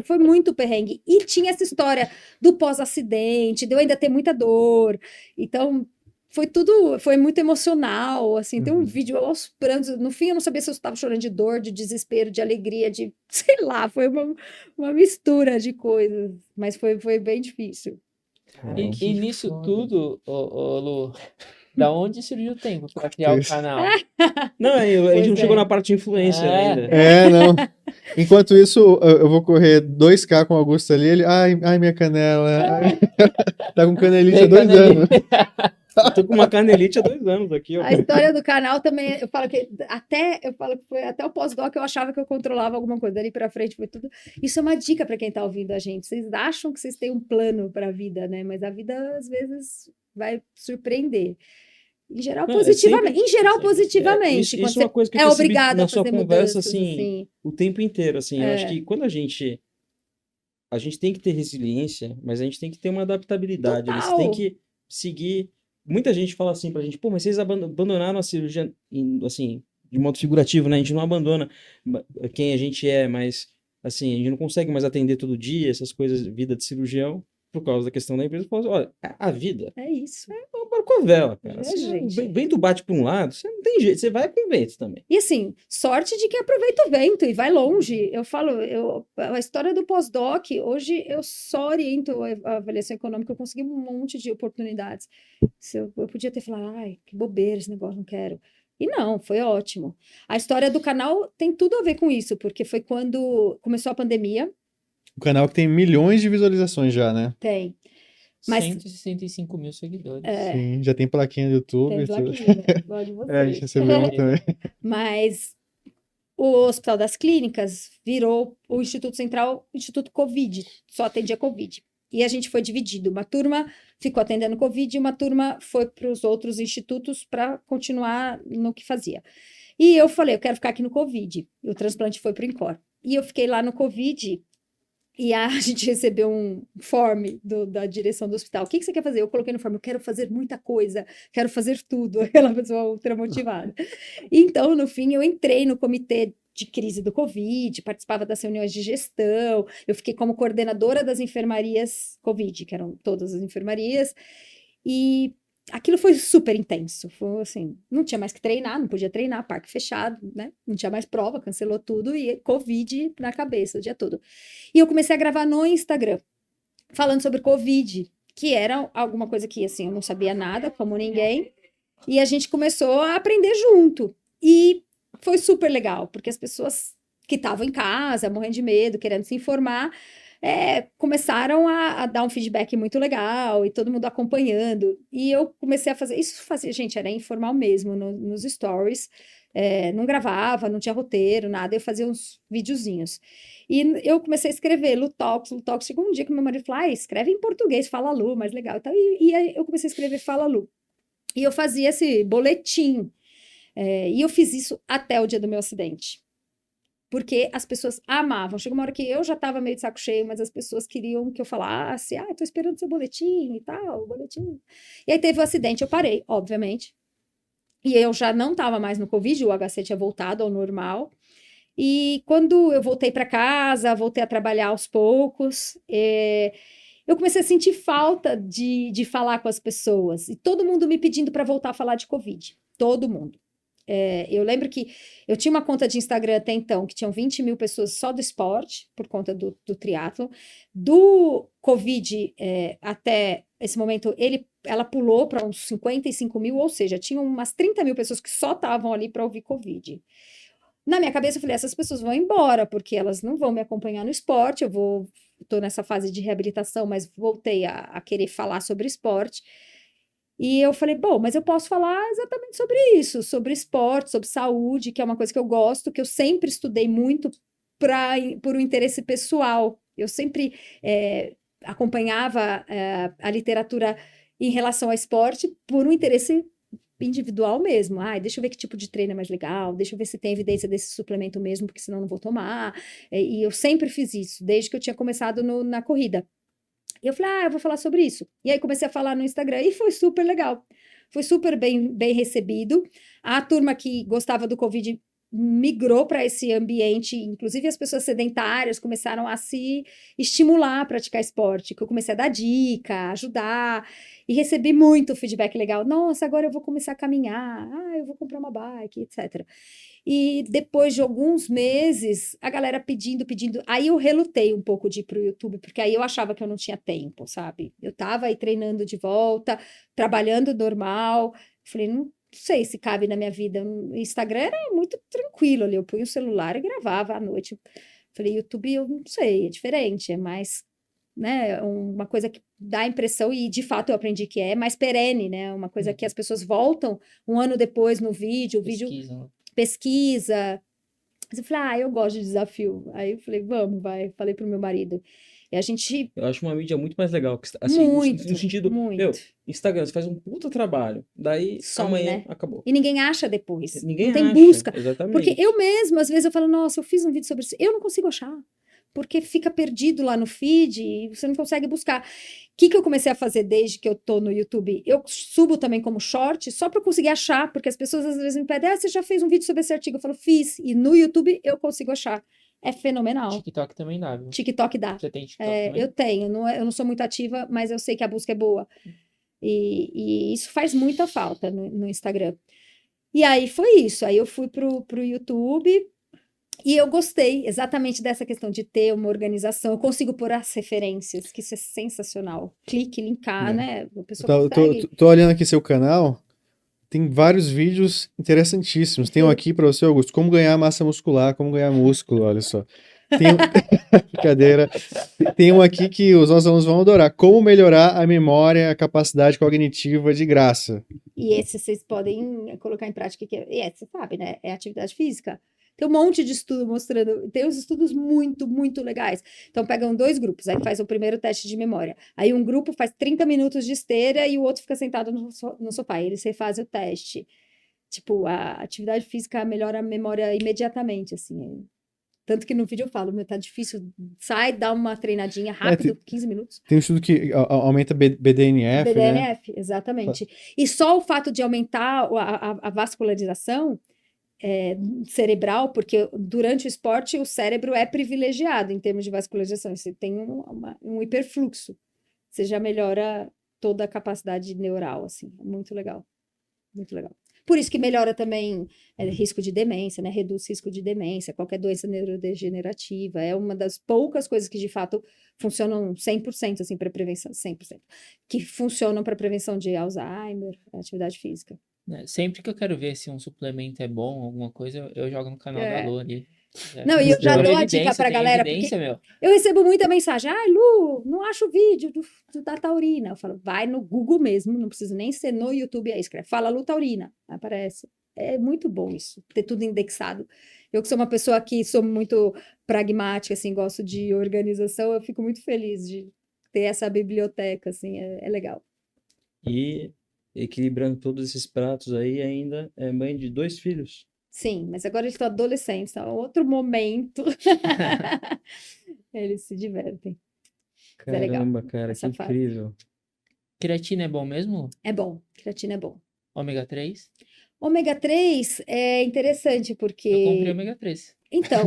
Foi muito perrengue. E tinha essa história do pós-acidente, de eu ainda ter muita dor. Então, foi muito emocional, assim. Tem um vídeo eu aos prantos. No fim, eu não sabia se eu estava chorando de dor, de desespero, de alegria, de... Sei lá, foi uma mistura de coisas. Mas foi bem difícil. E nisso tudo, ô, Lu, da onde surgiu o tempo pra criar o Pois. canal? Não, a gente Pois não é. chegou na parte de influencer É. ainda. É, não. Enquanto isso, eu vou correr 2K com o Augusto ali. Ele, ai, minha canela. Ai. Tá com canelite há 2 anos. Eu tô com uma canelite há 2 anos aqui, ó. A história do canal também, eu falo que foi até o pós-doc eu achava que eu controlava alguma coisa, dali pra frente foi tudo. Isso é uma dica para quem tá ouvindo a gente. Vocês acham que vocês têm um plano para a vida, né? Mas a vida às vezes vai surpreender. Em geral, Não, positivamente. Em geral, sempre. positivamente. Isso quando é uma coisa que eu é percebi obrigado na a sua fazer conversa, mudanças, assim, assim. o tempo inteiro, assim. Eu acho É. que quando a gente tem que ter resiliência, mas a gente tem que ter uma adaptabilidade. Você Total. tem que seguir. Muita gente fala assim pra gente, pô, mas vocês abandonaram a cirurgia, assim, de modo figurativo, né? A gente não abandona quem a gente é, mas, assim, a gente não consegue mais atender todo dia essas coisas, vida de cirurgião, por causa da questão da empresa. Fala assim, olha, a vida É isso. é uma barcovela, cara. É, Se gente. o vento bate para um lado, você não tem jeito, você vai com o vento também. E assim, sorte de quem aproveita o vento e vai longe. Eu falo, a história do pós-doc, hoje eu só oriento a avaliação econômica, eu consegui um monte de oportunidades. Eu podia ter falado, ai, que bobeira esse negócio, não quero. E não, foi ótimo. A história do canal tem tudo a ver com isso, porque foi quando começou a pandemia. O canal que tem milhões de visualizações já, né? Tem. Mas 165 mil seguidores. Sim, já tem plaquinha do YouTube tem e tudo. plaquinha, né? Igual de É, a gente vocês. recebeu uma também. Mas o Hospital das Clínicas virou o Instituto Central, Instituto Covid, só atendia Covid. E a gente foi dividido. Uma turma ficou atendendo Covid e uma turma foi para os outros institutos para continuar no que fazia. E eu falei, eu quero ficar aqui no Covid. E o transplante foi para o INCOR. E eu fiquei lá no Covid E a gente recebeu um form da direção do hospital. O que você quer fazer? Eu coloquei no form, eu quero fazer muita coisa, quero fazer tudo. Aquela pessoa ultra motivada. Então, no fim, eu entrei no comitê de crise do Covid, participava das reuniões de gestão, eu fiquei como coordenadora das enfermarias Covid, que eram todas as enfermarias, e aquilo foi super intenso, foi assim, não tinha mais que treinar, não podia treinar, parque fechado, né? Não tinha mais prova, cancelou tudo e Covid na cabeça o dia todo. E eu comecei a gravar no Instagram, falando sobre Covid, que era alguma coisa que, assim, eu não sabia nada, como ninguém, e a gente começou a aprender junto. E foi super legal, porque as pessoas que estavam em casa, morrendo de medo, querendo se informar, começaram a dar um feedback muito legal e todo mundo acompanhando. E eu comecei a fazer isso, gente, era informal mesmo, nos stories. Não gravava, não tinha roteiro, nada, eu fazia uns videozinhos. E eu comecei a escrever Lutox. Chegou um dia que meu marido falou: escreve em português, fala Lu, mais legal. Então, e aí eu comecei a escrever Fala Lu. E eu fazia esse boletim. E eu fiz isso até o dia do meu acidente. Porque as pessoas amavam. Chegou uma hora que eu já estava meio de saco cheio, mas as pessoas queriam que eu falasse: tô esperando seu boletim e tal, boletim. E aí teve o acidente, eu parei, obviamente. E eu já não estava mais no Covid, o HC tinha voltado ao normal. E quando eu voltei para casa, voltei a trabalhar aos poucos, eu comecei a sentir falta de falar com as pessoas. E todo mundo me pedindo para voltar a falar de Covid. Todo mundo. Eu lembro que eu tinha uma conta de Instagram até então, que tinham 20 mil pessoas só do esporte, por conta do triatlon. Do Covid, até esse momento, ela pulou para uns 55 mil, ou seja, tinham umas 30 mil pessoas que só estavam ali para ouvir Covid. Na minha cabeça, eu falei: essas pessoas vão embora, porque elas não vão me acompanhar no esporte. Estou nessa fase de reabilitação, mas voltei a querer falar sobre esporte. E eu falei: bom, mas eu posso falar exatamente sobre isso, sobre esporte, sobre saúde, que é uma coisa que eu gosto, que eu sempre estudei muito por um interesse pessoal. Eu sempre acompanhava a literatura em relação ao esporte por um interesse individual mesmo. Deixa eu ver que tipo de treino é mais legal, deixa eu ver se tem evidência desse suplemento mesmo, porque senão não vou tomar. E eu sempre fiz isso, desde que eu tinha começado na corrida. E eu falei: eu vou falar sobre isso. E aí comecei a falar no Instagram e foi super legal. Foi super bem recebido. A turma que gostava do Covid migrou para esse ambiente, inclusive as pessoas sedentárias começaram a se estimular a praticar esporte, que eu comecei a dar dica, ajudar, e recebi muito feedback legal. Nossa, agora eu vou começar a caminhar, eu vou comprar uma bike, etc. E depois de alguns meses, a galera pedindo. Aí eu relutei um pouco de ir para o YouTube, porque aí eu achava que eu não tinha tempo, sabe? Eu estava aí treinando de volta, trabalhando normal. Falei: não sei se cabe na minha vida. O Instagram era muito tranquilo ali, eu punha o celular e gravava à noite. Falei: YouTube, eu não sei, é diferente, é mais, né, uma coisa que dá a impressão, e de fato eu aprendi que é mais perene, né? Uma coisa que as pessoas voltam um ano depois no vídeo, o vídeo pesquisa. Mas eu falei: eu gosto de desafio. Aí eu falei: vamos, vai. Falei pro meu marido. E a gente. Eu acho uma mídia muito mais legal, assim, no Muito, sentido, muito. Instagram, você faz um puta trabalho, daí Some, amanhã né? acabou. E ninguém acha depois. Ninguém Não tem acha, busca. Porque exatamente. eu mesma, às vezes, eu falo: nossa, eu fiz um vídeo sobre isso. Eu não consigo achar. Porque fica perdido lá no feed e você não consegue buscar. O que eu comecei a fazer desde que eu tô no YouTube? Eu subo também como short, só para eu conseguir achar, porque as pessoas às vezes me pedem: você já fez um vídeo sobre esse artigo? Eu falo: fiz. E no YouTube eu consigo achar. É fenomenal. TikTok também dá, viu? TikTok dá. Você tem TikTok também? Eu tenho, eu não sou muito ativa, mas eu sei que a busca é boa. E isso faz muita falta no Instagram. E aí foi isso. Aí eu fui pro YouTube e eu gostei exatamente dessa questão de ter uma organização. Eu consigo pôr as referências, que isso é sensacional. Clique, linkar, né? A pessoa consegue. Tô olhando aqui seu canal, tem vários vídeos interessantíssimos. Tem um aqui para você, Augusto: como ganhar massa muscular, como ganhar músculo, olha só. Tem brincadeira. Tem um aqui que os nossos alunos vão adorar: como melhorar a memória, a capacidade cognitiva de graça. E esse vocês podem colocar em prática, você sabe, né? É atividade física. Tem um monte de estudo mostrando, tem uns estudos muito, muito legais. Então, pegam 2 grupos, aí faz o primeiro teste de memória. Aí um grupo faz 30 minutos de esteira e o outro fica sentado no sofá. E eles refazem o teste. Tipo, a atividade física melhora a memória imediatamente, assim. Tanto que no vídeo eu falo, meu, tá difícil, sai, dá uma treinadinha rápido, 15 minutos. Tem um estudo que aumenta BDNF, né? BDNF, exatamente. E só o fato de aumentar a vascularização cerebral, porque durante o esporte o cérebro é privilegiado em termos de vascularização, você tem um hiperfluxo, você já melhora toda a capacidade neural, assim, é muito legal, muito legal. Por isso que melhora também risco de demência, né? Reduz risco de demência, qualquer doença neurodegenerativa. É uma das poucas coisas que, de fato, funcionam 100%, assim, para prevenção, 100%. Que funcionam para prevenção de Alzheimer, atividade física. Sempre que eu quero ver se um suplemento é bom, alguma coisa, eu jogo no canal da Lu ali. Não, e eu já Por dou a dica evidência, pra tem galera, evidência, porque meu. eu recebo muita mensagem. Lu, não acho o vídeo da taurina. Eu falo, vai no Google mesmo, não precisa nem ser no YouTube, aí escreve, fala Lu Taurina, aparece. É muito bom isso, ter tudo indexado. Eu que sou uma pessoa que sou muito pragmática, assim, gosto de organização, eu fico muito feliz de ter essa biblioteca, assim, é legal. E equilibrando todos esses pratos aí, ainda é mãe de 2 filhos. Sim, mas agora eles estão adolescentes, então é outro momento. Eles se divertem. Mas é legal, Caramba, cara, que essa fase. incrível. Creatina é bom mesmo? É bom, creatina é bom. Ômega 3? Ômega 3 é interessante Eu comprei porque. ômega 3. Então,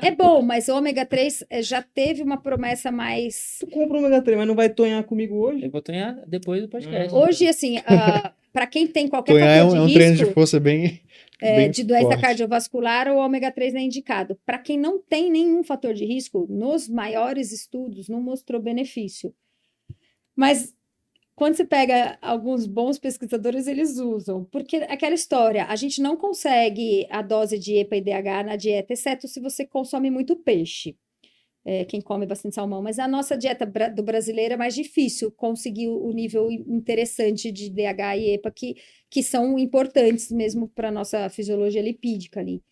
é bom, mas o ômega 3 já teve uma promessa mais. Tu compra um ômega 3, mas não vai tonhar comigo hoje? Eu vou tonhar depois do podcast. Hoje, assim, para quem tem qualquer Tonhar fator de é um treino de risco força bem de doença forte. cardiovascular, o ômega 3 não é indicado. Para quem não tem nenhum fator de risco, nos maiores estudos não mostrou benefício. Mas quando você pega alguns bons pesquisadores, eles usam. Porque aquela história, a gente não consegue a dose de EPA e DH na dieta, exceto se você consome muito peixe. Quem come bastante salmão. Mas a nossa dieta do brasileiro é mais difícil conseguir o nível interessante de DH e EPA, que são importantes mesmo para a nossa fisiologia lipídica ali.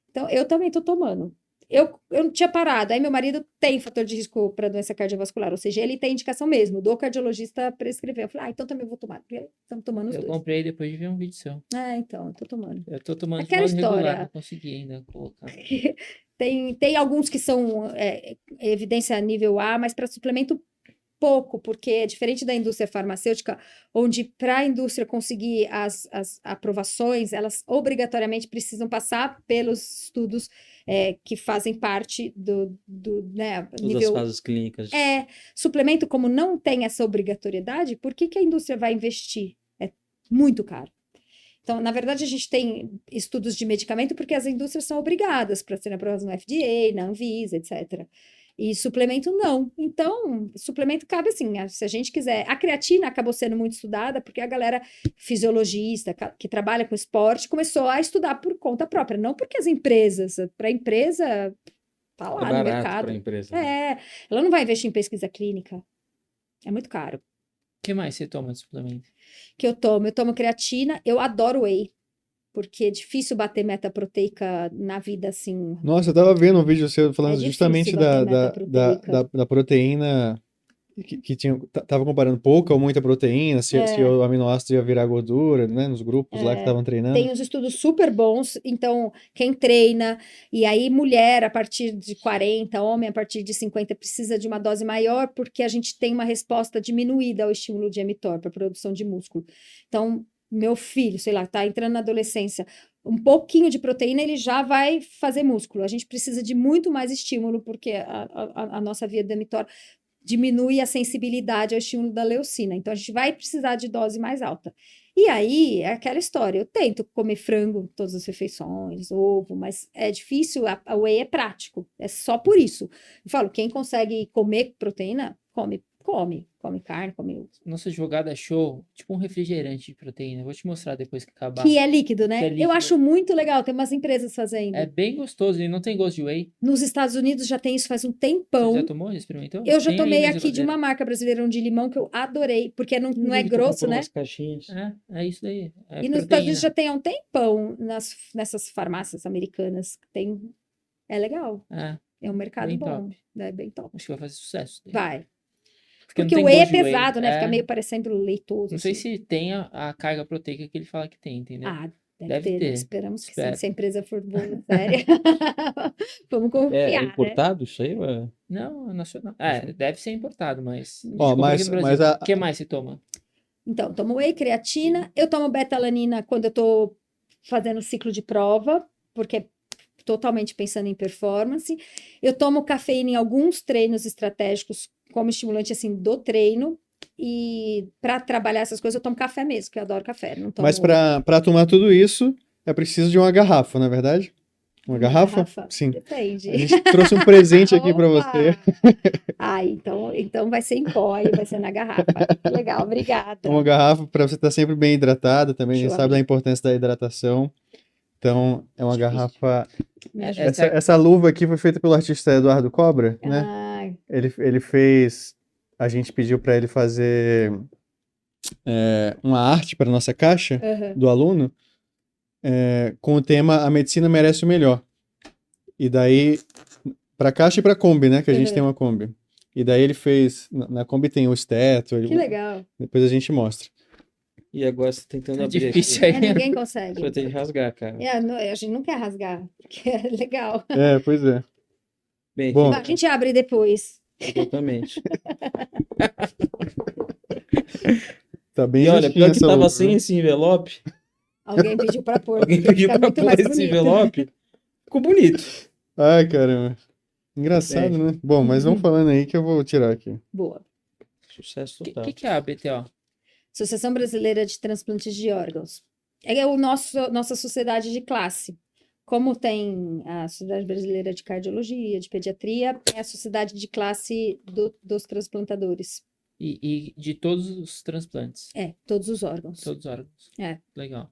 Então, eu também estou tomando. Eu não tinha parado. Aí, meu marido tem fator de risco para doença cardiovascular, ou seja, ele tem indicação mesmo. Do cardiologista prescreveu. Eu falei, então também vou tomar. Porque estamos tomando os Eu dois. comprei depois de ver um vídeo seu. Então, eu tô tomando. Eu tô tomando de Aquela modo regular, história. não consegui ainda colocar. Tem alguns que são evidência nível A, mas para suplemento pouco, porque é diferente da indústria farmacêutica, onde para a indústria conseguir as aprovações, elas obrigatoriamente precisam passar pelos estudos que fazem parte do né, Todas nível. as fases clínicas. Suplemento, como não tem essa obrigatoriedade, por que a indústria vai investir? É muito caro. Então, na verdade, a gente tem estudos de medicamento porque as indústrias são obrigadas para serem aprovadas no FDA, na Anvisa, etc. E suplemento não. Então, suplemento cabe assim, se a gente quiser. A creatina acabou sendo muito estudada porque a galera fisiologista que trabalha com esporte começou a estudar por conta própria, não porque as empresas, para a empresa tá lá no mercado. Para a empresa. Né? Ela não vai investir em pesquisa clínica. É muito caro. O que mais você toma de suplemento? Que eu tomo creatina, eu adoro whey. Porque é difícil bater meta proteica na vida assim. Nossa, eu tava vendo um vídeo seu falando difícil justamente bater meta proteica. da proteína que tava comparando pouca ou muita proteína, se o aminoácido ia virar gordura, né? Nos grupos lá que estavam treinando. Tem uns estudos super bons, então quem treina, e aí mulher a partir de 40, homem a partir de 50 precisa de uma dose maior, porque a gente tem uma resposta diminuída ao estímulo de mTOR para produção de músculo. Então, meu filho, sei lá, tá entrando na adolescência, um pouquinho de proteína ele já vai fazer músculo. A gente precisa de muito mais estímulo, porque a nossa via de mTOR diminui a sensibilidade ao estímulo da leucina. Então, a gente vai precisar de dose mais alta. E aí, é aquela história. Eu tento comer frango todas as refeições, ovo, mas é difícil. A whey é prático. É só por isso. Eu falo, quem consegue comer proteína, come carne, come... Nossa jogada show, tipo um refrigerante de proteína. Vou te mostrar depois que acabar. Que é líquido, né? Que é líquido. Eu acho muito legal, tem umas empresas fazendo. É bem gostoso, ele não tem gosto de whey. Nos Estados Unidos já tem isso faz um tempão. Você já tomou? Já experimentou? Eu já Tem tomei aí na aqui de geladeira. uma marca brasileira, um de limão, que eu adorei, porque não é grosso, né? Umas caixinhas. É isso daí. É E nos Estados Unidos proteína. já tem há um tempão nessas farmácias americanas que tem. É legal. É um mercado bem bom. top. É bem top. Acho que vai fazer sucesso. Vai. Porque não Porque tem o whey é gosto de pesado, né? Fica É. meio parecendo leitoso. Não sei assim. se tem a carga proteica que ele fala que tem, entendeu? Ah, Deve ter, né? ter. Esperamos que sim, Espero. se a empresa for boa, séria. Vamos É confiar, né? importado isso aí? Ué? Não, é nacional. É, deve ser importado, mas a gente Ó, compra aqui no mas Brasil. O que mais você toma? Então, tomo whey, creatina. Eu tomo beta-alanina quando eu tô fazendo ciclo de prova, porque é totalmente pensando em performance. Eu tomo cafeína em alguns treinos estratégicos como estimulante, assim, do treino. E para trabalhar essas coisas, eu tomo café mesmo, que eu adoro café. Não tomo Mas para tomar tudo isso, é preciso de uma garrafa, não é verdade? Uma garrafa? Sim. Depende. A gente trouxe um presente aqui para Opa! você. Ah, então vai ser em pó aí, vai ser na garrafa. Legal, obrigada. Uma garrafa para você estar sempre bem hidratada também. A Deixa gente eu sabe da abrir. importância da hidratação. Então, é uma garrafa. Me É- ajuda. Essa luva aqui foi feita pelo artista Eduardo Cobra, né? Ah, Ele fez. A gente pediu para ele fazer uma arte para nossa caixa aham. do aluno com o tema A Medicina Merece o Melhor. E daí, para caixa e para Kombi, né? Que a gente tem uma Kombi. E daí ele fez. Na Kombi tem o esteto, Que legal. depois a gente mostra. E agora você tá tentando É abrir difícil aqui. aí. Ninguém Você consegue. vai ter que rasgar, cara. A gente não quer rasgar, porque é legal. Pois é. Bem, Bom, A gente abre depois. exatamente. tá bem E olha, justinho pior que essa tava luva, sem viu? esse envelope. Alguém pediu para pôr, Alguém porque pediu fica pra muito pôr mais esse bonito. envelope. Ficou bonito. Ai, caramba. Engraçado, Bem. né? Bom, mas vamos falando aí que eu vou tirar aqui. Boa. Sucesso O total. que é a BTO? Associação Brasileira de Transplantes de Órgãos. É nossa sociedade de classe. Como tem a Sociedade Brasileira de Cardiologia, de Pediatria, é a sociedade de classe dos transplantadores. E de todos os transplantes, É, todos os órgãos. todos os órgãos. É. Legal.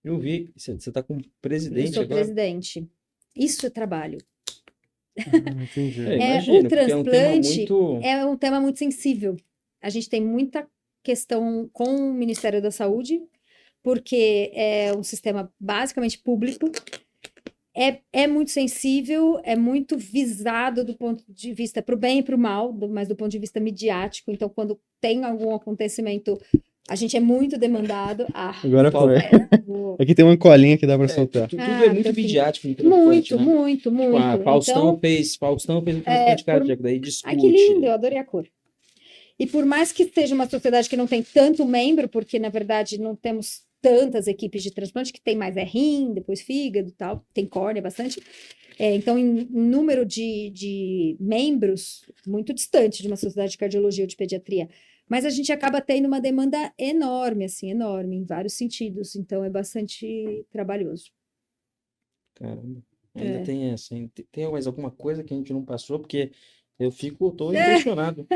Eu vi. Você tá como Eu presidente sou agora? presidente. Isso é trabalho. Entendi. Imagino, O porque é um tema transplante muito. é um tema muito sensível. A gente tem muita questão com o Ministério da Saúde, porque é um sistema basicamente público. É muito sensível, é muito visado do ponto de vista para o bem e para o mal, mas do ponto de vista midiático. Então, quando tem algum acontecimento, a gente é muito demandado. Agora foi. Vou- Aqui tem uma colinha que dá pra soltar. Tudo Ah, é muito perfeito. midiático no transplante, Muito, né? muito, Tipo, muito. Faustão Então, Faustão fez um transplante cardíaco, daí discute. ai, que lindo, eu adorei a cor. E por mais que seja uma sociedade que não tem tanto membro, porque na verdade não temos tantas equipes de transplante, que tem mais rim, depois fígado e tal, tem córnea bastante. Então, em número de membros, muito distante de uma sociedade de cardiologia ou de pediatria. Mas a gente acaba tendo uma demanda enorme, assim, enorme, em vários sentidos. Então, é bastante trabalhoso. Caramba, ainda tem essa. Hein? Tem mais alguma coisa que a gente não passou? Porque tô É. impressionado.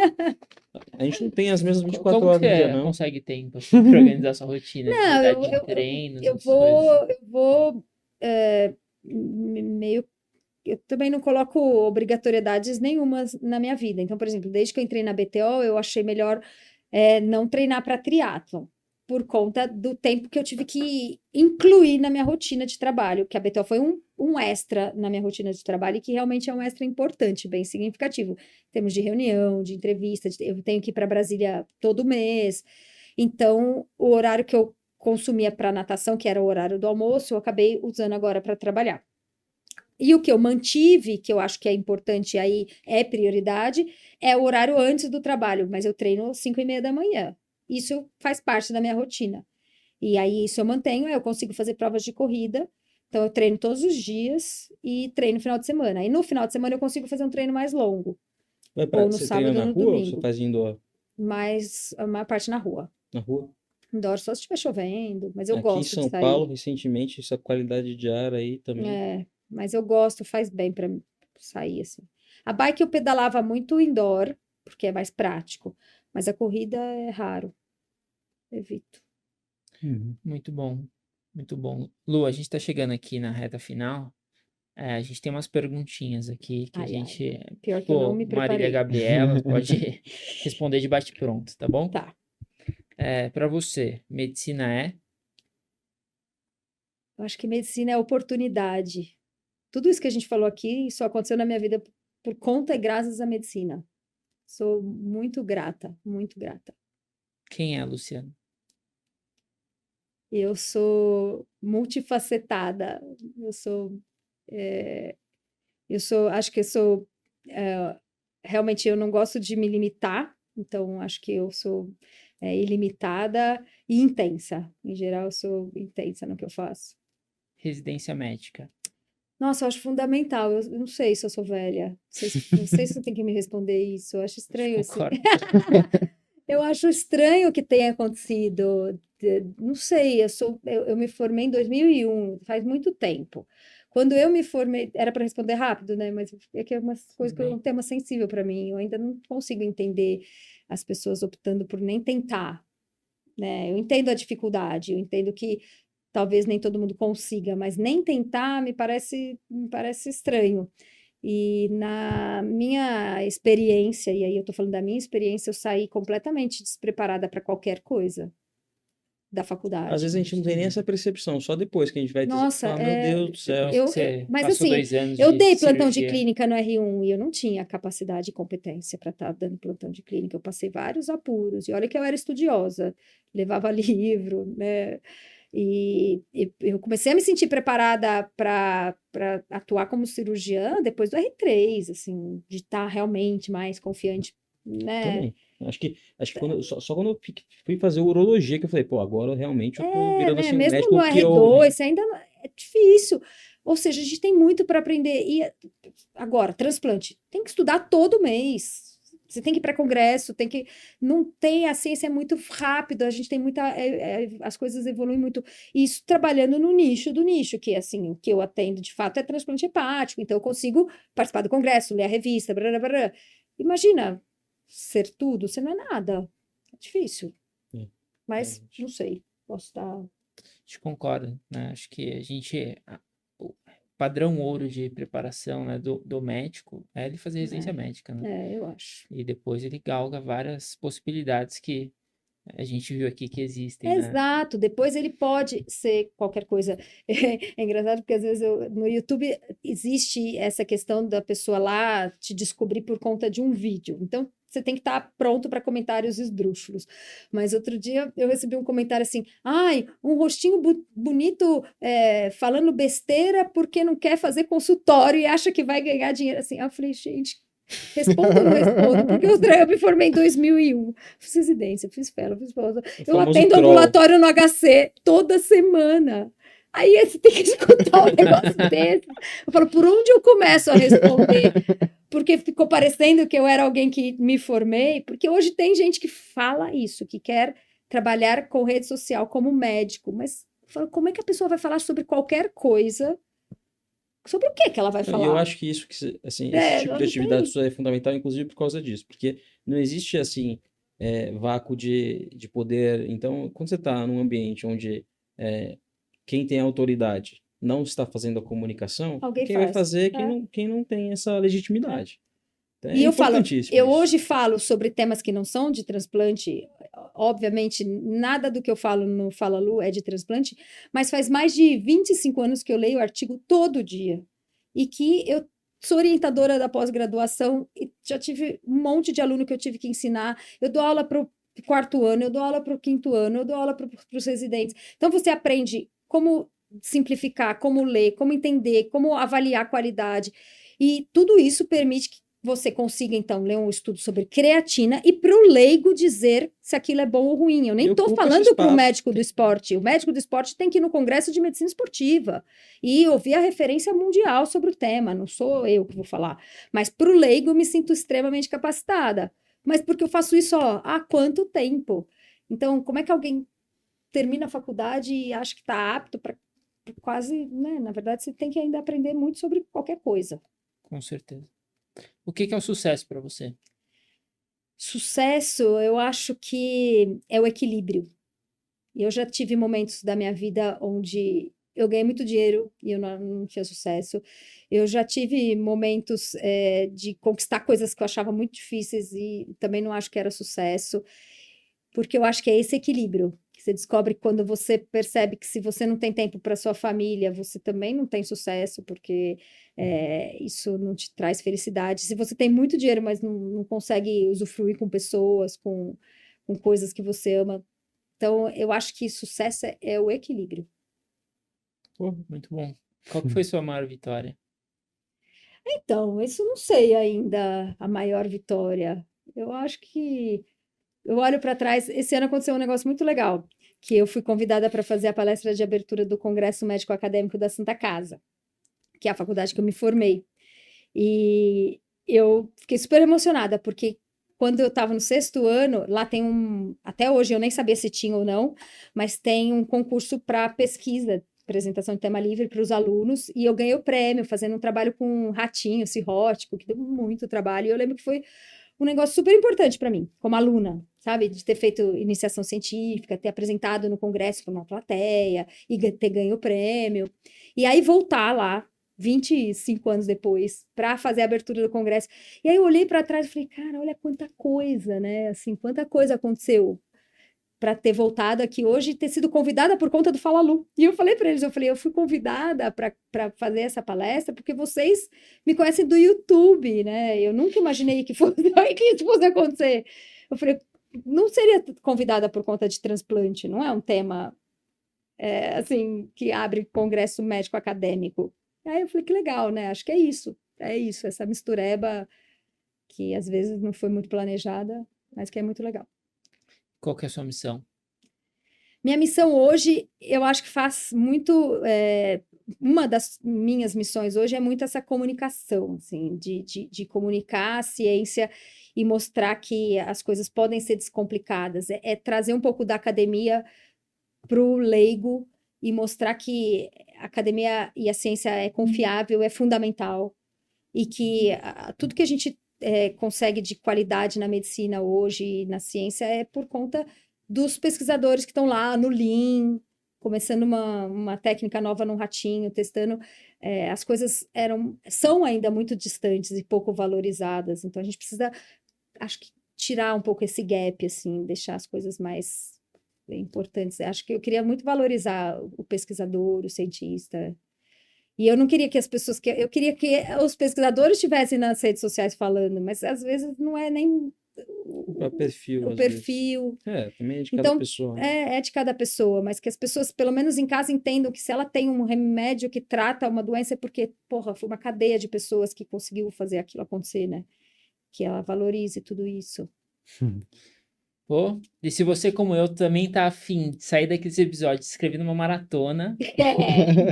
A gente não tem as mesmas 24 Como que horas do dia, você não. consegue tempo assim, pra organizar sua rotina de Não, idade de treinos, eu essas coisas? vou meio. Eu também não coloco obrigatoriedades nenhuma na minha vida. Então, por exemplo, desde que eu entrei na BTO, eu achei melhor não treinar para triatlon, por conta do tempo que eu tive que incluir na minha rotina de trabalho, que a BTO foi um extra na minha rotina de trabalho e que realmente é um extra importante, bem significativo, em termos de reunião, de entrevista, eu tenho que ir para Brasília todo mês. Então, o horário que eu consumia para natação, que era o horário do almoço, eu acabei usando agora para trabalhar. E o que eu mantive, que eu acho que é importante aí, é prioridade, é o horário antes do trabalho, mas eu treino às 5:30 da manhã. Isso faz parte da minha rotina. E aí, isso eu mantenho, eu consigo fazer provas de corrida. Então, eu treino todos os dias e treino no final de semana. Aí, no final de semana, eu consigo fazer um treino mais longo, ou no Você treina sábado ou na no rua ou você domingo, faz indoor? mas a maior parte na rua. Na rua? Indoor só se estiver chovendo, mas eu Aqui em gosto de São sair. Paulo, recentemente, essa qualidade de ar aí também. Mas eu gosto, faz bem para sair assim. A bike eu pedalava muito indoor, porque é mais prático, mas a corrida é raro. Evito. Muito bom, muito bom. Lu, a gente tá chegando aqui na reta final. A gente tem umas perguntinhas aqui que a Ai, gente, pior que eu não me Marília preparei. Gabriela, pode responder de bate-pronto, tá bom? Tá. Para você, medicina é? Eu acho que medicina é oportunidade. Tudo isso que a gente falou aqui só aconteceu na minha vida por conta e graças à medicina. Sou muito grata, muito grata. Quem é, Luciano? Eu sou multifacetada. Eu sou, acho que eu sou, realmente eu não gosto de me limitar, então acho que eu sou ilimitada e intensa. Em geral, eu sou intensa no que eu faço. Residência médica. Nossa, eu acho fundamental. Eu não sei se eu sou velha. Não sei se eu tenho que me responder isso. Eu acho estranho esse. Concordo. Eu acho estranho que tenha acontecido. Não sei, eu me formei em 2001, faz muito tempo. Quando eu me formei, era para responder rápido, né? Mas é que é uma coisa que é um tema sensível para mim. Eu ainda não consigo entender as pessoas optando por nem tentar, né? Eu entendo a dificuldade, eu entendo que talvez nem todo mundo consiga, mas nem tentar me parece estranho. E na minha experiência, e aí eu estou falando da minha experiência, eu saí completamente despreparada para qualquer coisa da Às faculdade. vezes a gente não tem nem essa percepção, só depois que a gente vai Nossa, falar, meu Deus do céu. Depois que você mas passou assim, 2 anos eu de dei plantão de cirurgia. clínica no R1 e eu não tinha capacidade e competência para estar dando plantão de clínica. Eu passei vários apuros. E olha que eu era estudiosa, levava livro, né? E eu comecei a me sentir preparada para atuar como cirurgiã depois do R3, assim, de estar realmente mais confiante, né? Também. Acho que só quando eu fui fazer urologia que eu falei, pô, agora realmente eu tô virando Né? assim um Mesmo no médico que eu. R2, você ainda é difícil. Ou seja, a gente tem muito para aprender. E agora, transplante, tem que estudar todo mês. Você tem que ir para congresso, tem que. Não tem, a ciência é muito rápida, a gente tem muita. As coisas evoluem muito. Isso trabalhando no nicho do nicho, que assim, o que eu atendo de fato é transplante hepático, então eu consigo participar do congresso, ler a revista, blá, blá, blá. Imagina ser tudo, você não é nada. É difícil. É, Mas realmente. não sei. Posso estar. A gente concorda, né? Acho que o padrão ouro de preparação, né, do médico é ele fazer residência médica, né? Eu acho. E depois ele galga várias possibilidades que a gente viu aqui que existem, né? Exato. Depois ele pode ser qualquer coisa. É engraçado porque às vezes no YouTube existe essa questão da pessoa lá te descobrir por conta de um vídeo. Então você tem que estar pronto para comentários esdrúxulos. Mas outro dia eu recebi um comentário assim: ai, um rostinho bonito falando besteira porque não quer fazer consultório e acha que vai ganhar dinheiro. Assim, eu falei, gente, respondo ou não respondo? Porque eu me formei em 2001. Fiz residência, fiz fellow, fiz pós. Eu famoso atendo troll. ambulatório no HC toda semana. Aí você tem que escutar um negócio desse. Eu falo, por onde eu começo a responder? Porque ficou parecendo que eu era alguém que me formei. Porque hoje tem gente que fala isso, que quer trabalhar com rede social como médico. Mas eu falo, como é que a pessoa vai falar sobre qualquer coisa? Sobre o que ela vai E falar? eu acho que isso, assim, esse tipo Não de atividade tem. só é fundamental, inclusive por causa disso, porque não existe, assim, vácuo de poder. Então, quando você está num ambiente onde quem tem autoridade não está fazendo a comunicação, Alguém quem vai faz. fazer é quem não tem essa legitimidade. Então, é E eu falo, importantíssimo eu isso. hoje falo sobre temas que não são de transplante. Obviamente, nada do que eu falo no Fala Lu é de transplante, mas faz mais de 25 anos que eu leio artigo todo dia. E que eu sou orientadora da pós-graduação e já tive um monte de aluno que eu tive que ensinar. Eu dou aula para o 4º ano, eu dou aula para o 5º ano, eu dou aula para os residentes. Então, você aprende como simplificar, como ler, como entender, como avaliar a qualidade. E tudo isso permite que você consiga, então, ler um estudo sobre creatina e para o leigo dizer se aquilo é bom ou ruim. Eu nem E estou ocupa esse falando para o espaço. médico do esporte. O médico do esporte tem que ir no Congresso de Medicina Esportiva e ouvir a referência mundial sobre o tema. Não sou eu que vou falar. Mas para o leigo eu me sinto extremamente capacitada. Mas porque eu faço isso há quanto tempo? Então, como é que alguém termina a faculdade e acha que está apto para quase, né? Na verdade, você tem que ainda aprender muito sobre qualquer coisa. Com certeza. O que é o sucesso para você? Sucesso, eu acho que é o equilíbrio. Eu já tive momentos da minha vida onde eu ganhei muito dinheiro e eu não tinha sucesso. Eu já tive momentos de conquistar coisas que eu achava muito difíceis e também não acho que era sucesso, porque eu acho que é esse equilíbrio. Que você descobre quando você percebe que se você não tem tempo para sua família, você também não tem sucesso, porque isso não te traz felicidade. Se você tem muito dinheiro, mas não consegue usufruir com pessoas, com coisas que você ama, Então, eu acho que sucesso é o equilíbrio. Pô, muito bom. Qual que foi sua maior vitória? Então, isso não sei ainda a maior vitória. Eu acho que eu olho para trás. Esse ano aconteceu um negócio muito legal, que eu fui convidada para fazer a palestra de abertura do Congresso Médico Acadêmico da Santa Casa, que é a faculdade que eu me formei. E eu fiquei super emocionada, porque quando eu estava no 6º ano, lá tem até hoje eu nem sabia se tinha ou não, mas tem um concurso para pesquisa, apresentação de tema livre para os alunos, e eu ganhei o prêmio fazendo um trabalho com um ratinho cirrótico, que deu muito trabalho, e eu lembro que foi um negócio super importante para mim, como aluna, sabe? De ter feito iniciação científica, ter apresentado no congresso para uma plateia, e ter ganho o prêmio. E aí voltar lá, 25 anos depois, para fazer a abertura do congresso. E aí eu olhei para trás e falei, cara, olha quanta coisa, né? Assim, quanta coisa aconteceu para ter voltado aqui hoje e ter sido convidada por conta do Fala Lu. E eu falei para eles, eu fui convidada para fazer essa palestra porque vocês me conhecem do YouTube, né? Eu nunca imaginei que isso fosse acontecer. Eu falei, não seria convidada por conta de transplante, não é um tema assim que abre congresso médico acadêmico. Aí eu falei, que legal, né? Acho que é isso, essa mistureba que às vezes não foi muito planejada, mas que é muito legal. Qual que é a sua missão? Minha missão hoje, eu acho que faz muito. Uma das minhas missões hoje é muito essa comunicação, assim, de comunicar a ciência e mostrar que as coisas podem ser descomplicadas. É trazer um pouco da academia para o leigo e mostrar que a academia e a ciência é confiável, é fundamental, e que tudo que a gente consegue de qualidade na medicina hoje e na ciência é por conta dos pesquisadores que estão lá no Lean, começando uma técnica nova no ratinho, testando. As coisas são ainda muito distantes e pouco valorizadas, então a gente precisa, acho que, tirar um pouco esse gap, assim, deixar as coisas mais importantes. Acho que eu queria muito valorizar o pesquisador, o cientista. E eu não queria que as pessoas... Eu queria que os pesquisadores estivessem nas redes sociais falando, mas às vezes não é nem O perfil, o às vezes. perfil. Também é de cada Então, pessoa, né? é de cada pessoa, mas que as pessoas, pelo menos em casa, entendam que se ela tem um remédio que trata uma doença é porque, porra, foi uma cadeia de pessoas que conseguiu fazer aquilo acontecer, né? Que ela valorize tudo isso. Pô, e se você, como eu, também tá afim de sair daqueles episódios escrevendo uma maratona,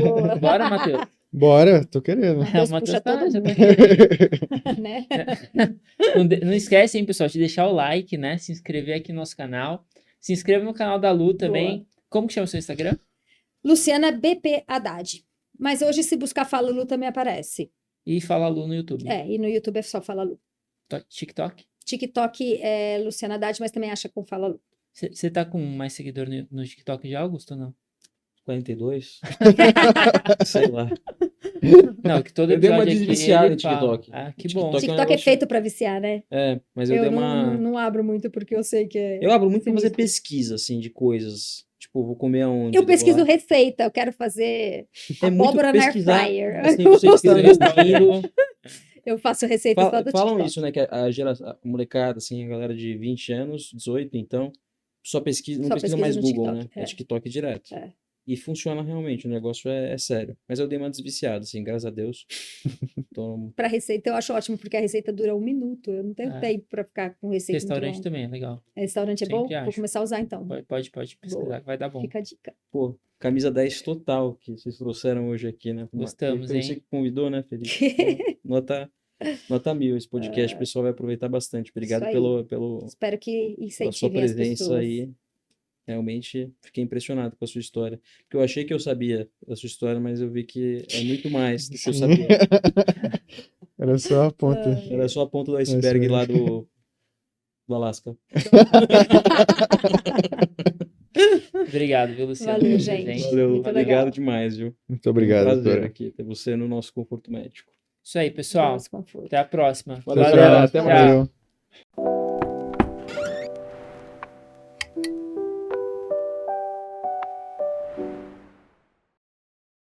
Boa. bora, Matheus? Bora, tô querendo. Matheus O Matheus puxa todo já tá mundo. querendo. Né? Não esquece, hein, pessoal, de deixar o like, né? Se inscrever aqui no nosso canal. Se inscreva no canal da Lu também. Como que chama o seu Instagram? Luciana BP Haddad. Mas hoje, se buscar Fala Lu, também aparece. E Fala Lu no YouTube. E no YouTube é só Fala Lu. TikTok? TikTok é Luciana Haddad, mas também acha com Fala Lu. Você tá com mais seguidor no TikTok já, Augusto, ou não? 42? Sei lá. Não, que todo Eu dei uma episódio aqui desviciada ele em fala. TikTok. Ah, que TikTok bom. é um TikTok é negócio- feito para viciar, né? Mas eu dei uma... não abro muito porque eu sei que é. Eu abro muito pra fazer sinistro. pesquisa, assim, de coisas. Tipo, vou comer aonde? Eu daí vou pesquiso lá. receita, eu quero fazer É muito abóbora na air pesquisar, fryer. assim, você está indo... Eu faço receitas só do Falam TikTok. isso, né? Que a molecada, assim, a galera de 20 anos, 18, então, só pesquisa, não Só pesquisa pesquisa mais no Google, TikTok, né? É TikTok direto. É. E funciona realmente, o negócio é sério. Mas eu dei uma desviciada, assim, graças a Deus. Então, Para receita eu acho ótimo, porque a receita dura 1 minuto. Eu não tenho É. tempo para ficar com receita muito Restaurante longa. também é legal. Restaurante é bom? Sempre Vou acho. começar a usar então. Pode pesquisar, Boa. que vai dar bom. Fica a dica. pô, camisa 10 total que vocês trouxeram hoje aqui, né? Gostamos, Foi você hein? que convidou, né, Felipe? Então, nota 1000 esse podcast, o pessoal vai aproveitar bastante. Obrigado Isso aí. pela Espero que sua incentivem as presença pessoas. aí. Realmente fiquei impressionado com a sua história. Porque eu achei que eu sabia a sua história, mas eu vi que é muito mais do que eu Sim. sabia. Era só a ponta. Era só a ponta do iceberg lá do Alasca. Obrigado, viu, Luciano? Valeu, pelo gente. presente. Valeu, Muito obrigado legal. demais, viu? Muito obrigado, Prazer doutora. aqui ter você no nosso Conforto Médico. Isso aí, pessoal. Nosso conforto. Até a próxima. Valeu, Valeu, galera. Até tchau. mais. Valeu.